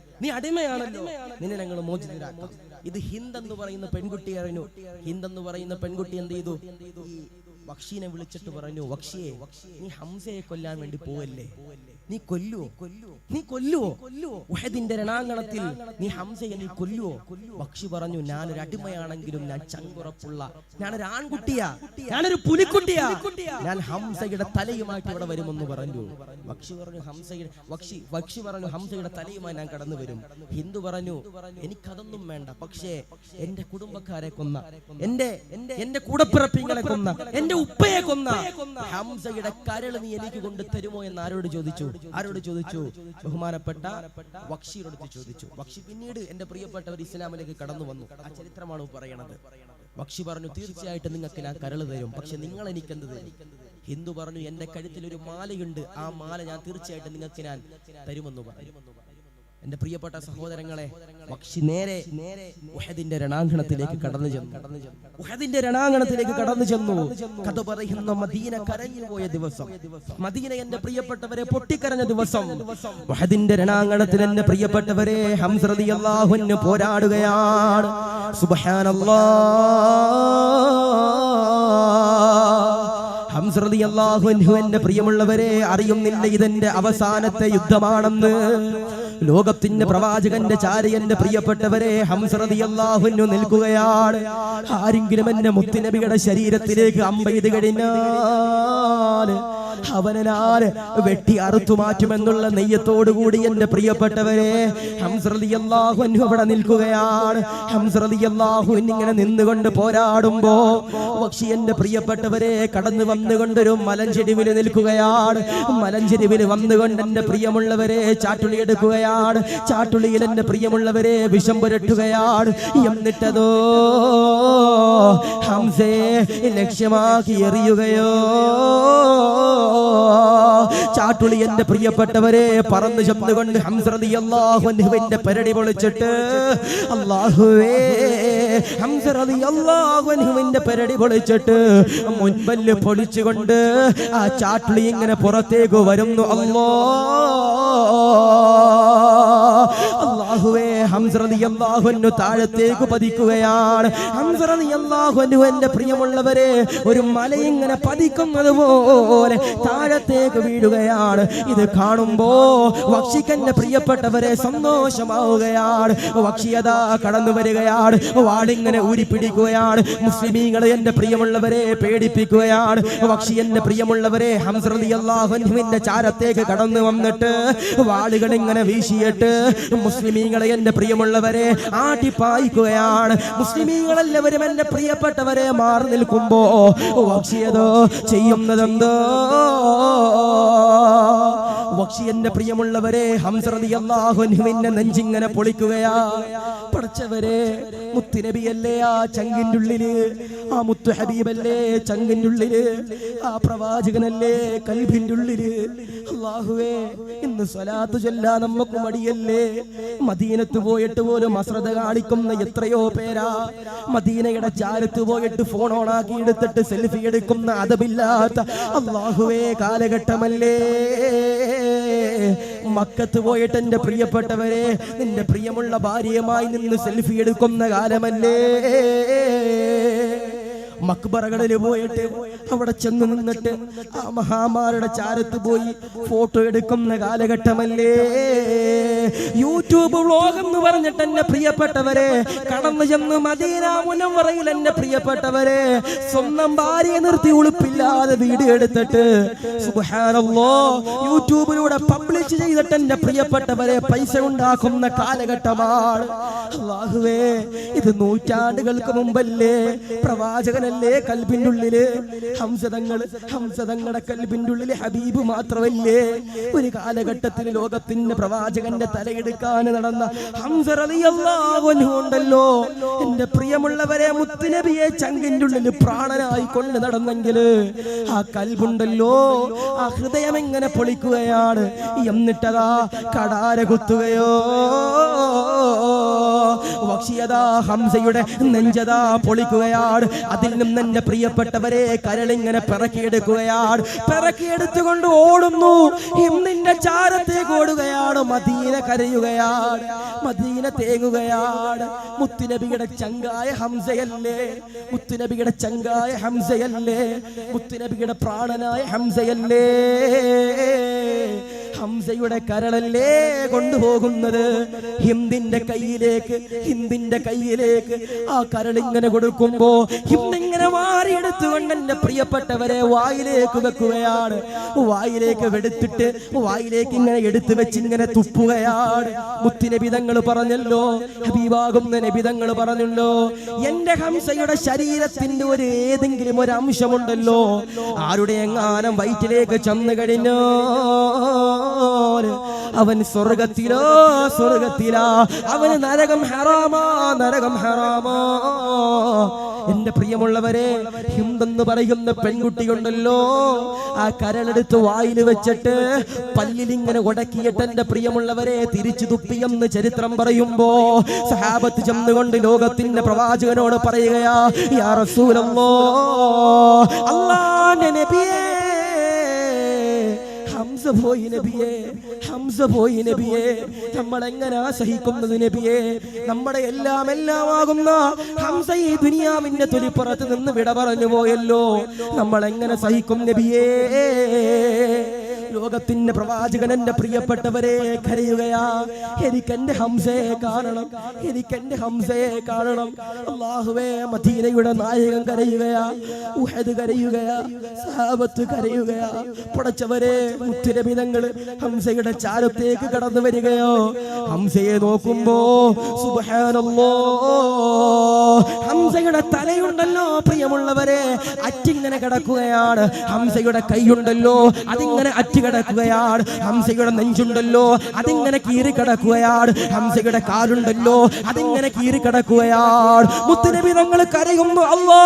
ഇത് ഹിന്ദ് എന്ന് പറയുന്ന പെൺകുട്ടി അറിഞ്ഞു. ഹിന്ദ് എന്ന് പറയുന്ന പെൺകുട്ടി എന്ത് ചെയ്തു? വക്ഷീനെ വിളിച്ചിട്ട് പറഞ്ഞു, വക്ഷിയെ, നീ ഹംസയെ കൊല്ലാൻ വേണ്ടി പോവല്ലേ? നീ കൊല്ലുവോ? ഉഹദിന്റെ രണാങ്കണത്തിൽ നീ ഹംസയെ നീ കൊല്ലുവോ? വക്ഷി പറഞ്ഞു, ഞാനൊരു അടിമയാണെങ്കിലും ഞാൻ ചങ്കുറപ്പുള്ള, ഞാനൊരു ആൺകുട്ടിയാ, ഞാനൊരു പുലിക്കുട്ടിയാ, ഞാൻ ഹംസയുടെ തലയുമായിട്ട് ഇവിടെ വരുമെന്ന് പറഞ്ഞു. വക്ഷി പറഞ്ഞു, ഹംസയുടെ തലയുമായി ഞാൻ കടന്നു വരും. ഹിന്ദു പറഞ്ഞു, എനിക്കതൊന്നും വേണ്ട, പക്ഷേ എന്റെ കുടുംബക്കാരെ കൊന്ന, എന്റെ കൂടപ്പിറപ്പിങ്ങളെ കൊന്ന, എന്റെ ഉപ്പയെ കൊന്ന ഹംസയുടെ കരള് നീ എനിക്ക് കൊണ്ട് തരുമോ എന്ന് ആരോട് ചോദിച്ചു? ബഹുമാനപ്പെട്ട വക്ഷിയോട് ചോദിച്ചു. വക്ഷി പിന്നീട് എന്റെ പ്രിയപ്പെട്ടവർ ഇസ്ലാമിലേക്ക് കടന്നു വന്നു. ആ ചരിത്രമാണ് പറയുന്നത്. വക്ഷി പറഞ്ഞു, തീർച്ചയായിട്ടും നിങ്ങൾക്ക് ഞാൻ കരള് തരും, പക്ഷെ നിങ്ങൾ എനിക്കെന്ത് തരും? ഹിന്ദു പറഞ്ഞു, എന്റെ കഴുത്തിൽ ഒരു മാലയുണ്ട്, ആ മാല ഞാൻ തീർച്ചയായിട്ടും നിങ്ങൾക്ക് ഞാൻ തരുമെന്ന് പറഞ്ഞു. എന്റെ പ്രിയപ്പെട്ട സഹോദരങ്ങളെ, വക്ഷി നേരെ ഉഹദിന്റെ രണാങ്കണത്തിലേക്ക് കടന്നു ചെന്നു. കഥ പറയുന്ന മദീന കരഞ്ഞുപോയ ദിവസം, മദീന എന്റെ പ്രിയപ്പെട്ടവരെ പൊട്ടിക്കരഞ്ഞ ദിവസം, ഉഹദിന്റെ രണാങ്കണത്തിൽ എന്റെ പ്രിയപ്പെട്ടവരെ ഹംസ റളിയല്ലാഹു അൻഹു പോരാടുകയാണ്. സുബ്ഹാനല്ലാഹ്. ഹംസ റളിയല്ലാഹു അൻഹു എന്റെ പ്രിയമുള്ളവരെ അറിയുന്നില്ല ഇതെന്റെ അവസാനത്തെ യുദ്ധമാണെന്ന്. ലോകത്തിന്റെ പ്രവാചകന്റെ ചാരയന്റെ പ്രിയപ്പെട്ടവരെ ഹംസ റളിയല്ലാഹു അൻഹു നിൽക്കുകയാണ്. ആരെങ്കിലും എന്റെ മുത്തുനബിയുടെ ശരീരത്തിലേക്ക് അമ്പെയ്ത് കഴിഞ്ഞാൽ അവനാൽ വെട്ടി അറുത്തു മാറ്റുമെന്നുള്ള നെയ്യത്തോടുകൂടി എന്റെ പ്രിയപ്പെട്ടവരെ ഹംസ റളിയല്ലാഹു അൻഹു അവിടെ നിൽക്കുകയാണ്. ഹംസ റളിയല്ലാഹു അൻഹു ഇങ്ങനെ നിന്നുകൊണ്ട് പോരാടുമ്പോ പക്ഷി എന്റെ പ്രിയപ്പെട്ടവരെ കടന്നു വന്നുകൊണ്ടൊരു മലഞ്ചെരിവിൽ നിൽക്കുകയാണ്. മലഞ്ചെരിവിൽ വന്നുകൊണ്ട് എന്റെ പ്രിയമുള്ളവരെ ചാട്ടുളി എടുക്കുകയാണ്. ചാട്ടുളിയിൽ എന്റെ പ്രിയമുള്ളവരെ വിഷം പുരട്ടുകയാണ്. എന്നിട്ടതോ ഹംസയെ ലക്ഷ്യമാക്കി എറിയുകയോ. ചാട്ടുളി എന്റെ പ്രിയപ്പെട്ടവരെ പറന്നു ചെന്നുകൊണ്ട് ഹംസ റളിയല്ലാഹു അൻഹുവിന്റെ പെരടി പൊളിച്ചിട്ട് അല്ലാഹുവേ ഹംസ റളിയല്ലാഹു അൻഹുവിന്റെ പെരടി പൊളിച്ചിട്ട് മുൻപല്ല് പൊളിച്ചുകൊണ്ട് ആ ചാട്ടുളി ഇങ്ങനെ പുറത്തേക്ക് വരുന്നു. അല്ലാഹുവേ ഹംസ റളിയല്ലാഹു അൻഹു താഴത്തേക്ക് പതിക്കുകയാണ്. ഹംസ റളിയല്ലാഹു അൻഹു എന്റെ പ്രിയമുള്ളവരെ ഒരു മലയിങ്ങനെ പതിക്കുന്നത് പോലെ താഴത്തേക്ക് വീഴുകയാണ്. ഇത് കാണുമ്പോ വക്ഷിക്കന്റെ പ്രിയപ്പെട്ടവരെ സന്തോഷമാവുകയാണ്. വക്ഷിയതാ കടന്നു വരികയാണ്. വാളിങ്ങനെ ഊരിപ്പിടിക്കുകയാണ്. മുസ്ലിമീങ്ങളെ എന്റെ പ്രിയമുള്ളവരെ പേടിപ്പിക്കുകയാണ്. വക്ഷി എന്റെ പ്രിയമുള്ളവരെ ഹംസ റളിയല്ലാഹു അൻഹുവിന്റെ ചാരത്തേക്ക് കടന്നു വന്നിട്ട് വാളുകൾ ഇങ്ങനെ വീശിയിട്ട് മുസ്ലിമീങ്ങളെ എന്റെ പ്രിയമുള്ളവരെ ആട്ടിപ്പായിക്കുകയാണ്. മുസ്ലിമീങ്ങളെല്ലാവരും എന്റെ പ്രിയപ്പെട്ടവരെ മാറി നിൽക്കുമ്പോ വക്ഷിയതോ ചെയ്യുന്നതെന്തോ വക്ഷി എന്റെ പ്രിയമുള്ളവരെ ഹംസ റളിയല്ലാഹു അൻഹുവിന്റെ നെഞ്ചിങ്ങനെ പൊളിക്കുകയാ. പടച്ചവരെ മുത്തുനബിയല്ലേ ആ ചങ്കിന്റെ ഉള്ളില്, ആ മുത്തു ഹബീബല്ലേ ചങ്കിന്റെ ഉള്ളില്, ആ പ്രവാചകനല്ലേ കൽബിന്റെ ഉള്ളില്. അല്ലാഹുവേ ഇന്ന് സ്വലാത്ത് ചൊല്ലാൻ നമുക്ക് മടിയല്ലേ? മദീനത്ത് പോയിട്ട് പോലും അശ്രദ്ധ കാണിക്കുന്ന എത്രയോ പേരാ. മദീനയുടെ ചാരത്ത് പോയിട്ട് ഫോൺ ഓണാക്കി എടുത്തിട്ട് സെൽഫി എടുക്കുന്ന അതബില്ലാത്ത അല്ലാഹുവേ കാലഘട്ടമല്ലേ? മക്കത്ത് പോയിട്ട് എന്റെ പ്രിയപ്പെട്ടവരെ നിന്റെ പ്രിയമുള്ള ഭാര്യയുമായി നിന്ന് സെൽഫി എടുക്കുന്ന കാലമല്ലേ? മക്ബറകളിൽ പോയിട്ട് അവിടെ ചെന്ന് നിന്നിട്ട് ആ മഹാമാരുടെ ചാരത്ത് പോയി ഫോട്ടോ എടുക്കുന്ന കാലഘട്ടമല്ലേ? യൂട്യൂബ് വ്ലോഗ് എന്ന് പറഞ്ഞിട്ട് എന്റെ പ്രിയപ്പെട്ടവരെ കടന്നു ചെന്ന് മദീന മുനവ്വറയിൽ എന്റെ പ്രിയപ്പെട്ടവരെ സ്വന്തം ഭാര്യയെ നിർത്തി ഉളുപ്പില്ലാതെ വീഡിയോ എടുത്തിട്ട് സുബ്ഹാനല്ലാഹ് യൂട്യൂബിലൂടെ പബ്ലിഷ് ചെയ്തിട്ട് എന്റെ പ്രിയപ്പെട്ടവരെ പൈസ ഉണ്ടാക്കുന്ന കാലഘട്ടമാണ്. അല്ലാഹുവേ ഇത് നൂറ്റാണ്ടുകൾക്ക് മുമ്പല്ലേ? പ്രവാചകനല്ലേ കൽബിന്റെ ഉള്ളില്? ഹംസതങ്ങളുടെ കൽബിന്റെ ഉള്ളില് ഹബീബ് മാത്രമല്ലേ? ഒരു കാലഘട്ടത്തിൽ ലോകത്തിന്റെ പ്രവാചകന്റെ തലയെടുക്കാൻ നടന്ന ഹംസ റളിയല്ലാഹു അൻഹു ഉണ്ടല്ലോ. എന്റെ പ്രിയമുള്ളവരെ മുത്തുനബിയെ ചങ്കിന്റെ ഉള്ളിൽ പ്രാണനായി കൊണ്ട് നടന്നെങ്കിൽ ആ കൽബുണ്ടല്ലോ, ആ ഹൃദയം എങ്ങനെ പൊളിക്കുകയാണ്. എന്നിട്ടതാ കടാര കുത്തുകയോ. വക്ഷിയതാ ഹംസയുടെ നെഞ്ചതാ പൊളിക്കുകയാണ്. അതിൽ നിന്ന് എന്റെ പ്രിയപ്പെട്ടവരെ കരളിങ്ങനെ പിറക്കിയെടുക്കുകയാണ്. പിറക്കിയെടുത്തുകൊണ്ട് ഓടുന്നു. ഹിന്ദിന്റെ ചാരത്തേക്ക് ഓടുകയാണ്. മദീന കരയുകയാണ്. മദീന തേങ്ങുകയാണ്. മുത്തുനബിയുടെ ചങ്കായ ഹംസയല്ലേ? മുത്തുനബിയുടെ ചങ്കായ ഹംസയല്ലേ? മുത്തുനബിയുടെ പ്രാണനായ ഹംസയല്ലേ? ഹംസയുടെ കരളല്ലേ കൊണ്ടുപോകുന്നത് ഹിന്ദിന്റെ കയ്യിലേക്ക് ആ കരളിങ്ങനെ കൊടുക്കുമ്പോ ഹിന്ദിങ്ങനെ മാറിയെടുത്തുകൊണ്ട് എന്റെ പ്രിയപ്പെട്ടവരെ വായിലേക്ക് വെക്കുകയാണ്. വായിലേക്ക് വെടുത്തിട്ട് വായിലേക്ക് ഇങ്ങനെ എടുത്തു വെച്ച് ഇങ്ങനെ തുപ്പുകയാണ്. മുത്തുനബി തങ്ങൾ പറഞ്ഞല്ലോ, ഹബീബാകുന്ന നബി തങ്ങൾ പറഞ്ഞല്ലോ, എന്റെ ഹംസയുടെ ശരീരത്തിന്റെ ഒരു ഏതെങ്കിലും ഒരു അംശമുണ്ടല്ലോ ആരുടെ എങ്ങാനും വയറ്റിലേക്ക് ചെന്ന് കഴിഞ്ഞോ അവൻ സ്വർഗത്തിലോ അവന് നരകം ഹറാമാ. എന്റെ പ്രിയമുള്ളവരെ ഹിന്ദെന്ന് പറയുന്ന പെൺകുട്ടിയുണ്ടല്ലോ, ആ കരളെടുത്ത് വായിൽ വെച്ചിട്ട് പല്ലിലിങ്ങനെ ഉടക്കിയിട്ട് എന്റെ പ്രിയമുള്ളവരെ തിരിച്ചു തുപ്പിയെന്ന് ചരിത്രം പറയുമ്പോ സഹാബത്ത് ചെന്നുകൊണ്ട് ലോകത്തിന്റെ പ്രവാചകനോട് പറയുകയാ, യാ റസൂലല്ലാഹ്, അല്ലാഹുവിന്റെ നബിയേ, ഹംസ പോയി നബിയേ, നമ്മൾ എങ്ങനെ സഹിക്കുന്നത് നബിയേ? നമ്മുടെ എല്ലാമാകുന്ന ഹംസ ഈ ദുനിയാവിന്റെ തൊലിപ്പുറത്ത് നിന്ന് വിട പറഞ്ഞു പോയല്ലോ. നമ്മൾ എങ്ങനെ സഹിക്കും നബിയേ? ലോകത്തിന്റെ പ്രവാചകൻ എന്റെ പ്രിയപ്പെട്ടവരെ കരയുകയാ. എനിക്ക് എന്റെ ഹംസയെ കാണണം, എനിക്ക് എന്റെ ഹംസയെ കാണണം. അല്ലാഹുവേ, മദീനയുടെ നായകൻ കരയുകയാ, ഉഹദ് കരയുകയാ, സഹാബത്ത് കരയുകയാ. പടച്ചവരെ, മുത്തുനബി തങ്ങൾ ഹംസയുടെ ചാരത്തേക്ക് കടന്നു വരികയോ. ഹംസയെ നോക്കുമ്പോ സുബ്ഹാനല്ലാഹ്, ഹംസയുടെ തലയുണ്ടല്ലോ പ്രിയമുള്ളവരെ, അറ്റിങ്ങനെ കിടക്കുകയാണ്. ഹംസയുടെ കൈയുണ്ടല്ലോ, അതിങ്ങനെ അറ്റി കിടക്കുകയാണ്. ഹംസയുടെ നെഞ്ചുണ്ടല്ലോ, അതിങ്ങനെ കീറി കിടക്കുകയാണ്. ഹംസയുടെ കാലുണ്ടല്ലോ, അതിങ്ങനെ കീറി കിടക്കുകയാണ്. മുത്തുനബി തങ്ങൾ കരയുന്നു. അല്ലാ,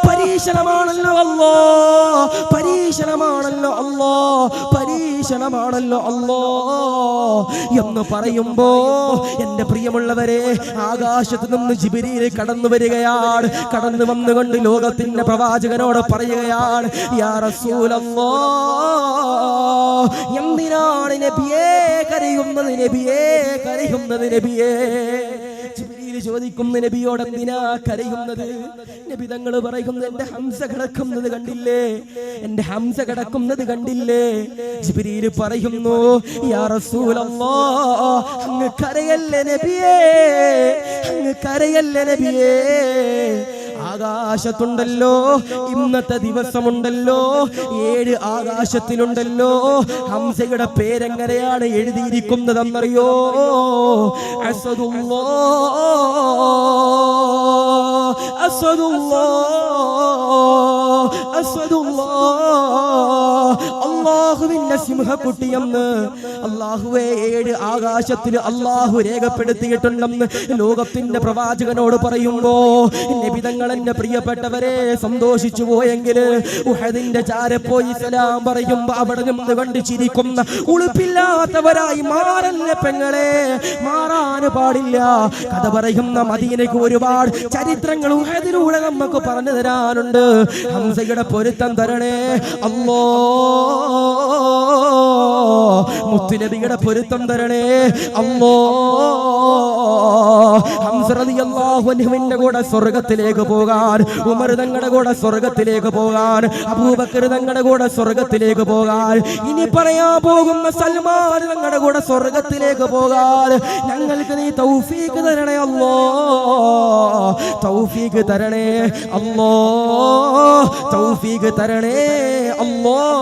പരീക്ഷണമാണല്ലോ അല്ലാ, പരീക്ഷണമാണല്ലോ അല്ലാ, പരീക്ഷണമാണല്ലോ അല്ലാ എന്ന് പറയുമ്പോ എന്റെ പ്രിയമുള്ളവരെ, ആകാശത്ത് നിന്ന് ജിബ്രീൽ കടന്നു വരികയാണ്. കടന്നു വന്നുകൊണ്ട് ലോകത്തിന്റെ പ്രവാചകനോട് പറയുകയാണ്, യാ റസൂലല്ലാഹ്, എന്തിനാണ് നബിയേ കരയുന്നത്, നബിയേ കരയുന്നത്, നബിയേ? ജിബ്രീൽ ചോദിക്കുന്നു, നബിയോട് എന്തിനാ കരയുന്നത്? നബി തങ്ങൾ പറയുന്നു, എന്റെ ഹംസ കിടക്കുന്നത് കണ്ടില്ലേ, എന്റെ ഹംസ കിടക്കുന്നത് കണ്ടില്ലേ? ജിബ്രീൽ പറയുന്നു, യാ റസൂലല്ലാഹ്, അങ്ങ് കരയല്ലേ നബിയേ, അങ്ങ് കരയല്ലേ നബിയേ? ആകാശത്തുണ്ടല്ലോ, ഇന്നത്തെ ദിവസമുണ്ടല്ലോ, 7 ആകാശത്തിലുണ്ടല്ലോ, ഹംസയുടെ പേരെങ്ങനെയാണ് എഴുതിയിരിക്കുന്നതെന്നറിയോ? അസദുല്ലാഹ്, അസദുല്ലാഹ്, അസദുല്ലാഹ്, അല്ലാഹുവിന്റെ സിംഹക്കുട്ടിയെന്ന്. അല്ലാഹുവേ, 7 ആകാശത്തിൽ അല്ലാഹു രേഖപ്പെടുത്തിയിട്ടുണ്ടെന്ന് ലോകത്തിന്റെ പ്രവാചകനോട് പറയുമ്പോ നബി തങ്ങൾ എന്റെ പ്രിയപ്പെട്ടവരെ സന്തോഷിച്ചു പോയെങ്കിൽ ഉഹദിന്റെ ചാരെ പോയി സലാം പറയുമ്പോ അവിടെ നിന്ന് കണ്ട് ചിരിക്കുന്ന ഉളുപ്പില്ലാത്തവരായി മാറല്ലേ പെങ്ങളെ, മാറാന് പാടില്ല. കഥ പറയുന്ന മദീനയ്ക്ക് ഒരുപാട് ചരിത്രങ്ങൾ ഉഹദിലൂടെ നമുക്ക് പറഞ്ഞു തരാനുണ്ട്. ഹംസയുടെ പൊരുത്തം തരണേ അല്ലാഹ്, മുത്തുനബിയുടെ പൊരുത്തം തരണേ അല്ലാഹ്. ഹംസ റളിയല്ലാഹു അൻഹുവിന്റെ കൂടെ സ്വർഗ്ഗത്തിലേക്ക് പോകാൻ, ഉമർ തങ്ങളുടെ കൂടെ സ്വർഗ്ഗത്തിലേക്ക് പോകാൻ, അബൂബക്കർ തങ്ങളുടെ കൂടെ സ്വർഗ്ഗത്തിലേക്ക് പോകാൻ, ഇനി പറയാൻ പോകുന്ന സൽമാൻ തങ്ങളുടെ കൂടെ സ്വർഗ്ഗത്തിലേക്ക് പോകാൻ ഞങ്ങൾക്ക് നീ തൗഫീഖ് തരണേ അല്ലാഹ്, തൗഫീഖ് തരണേ അല്ലാഹ്, തൗഫീഖ് തരണേ അല്ലാഹ്.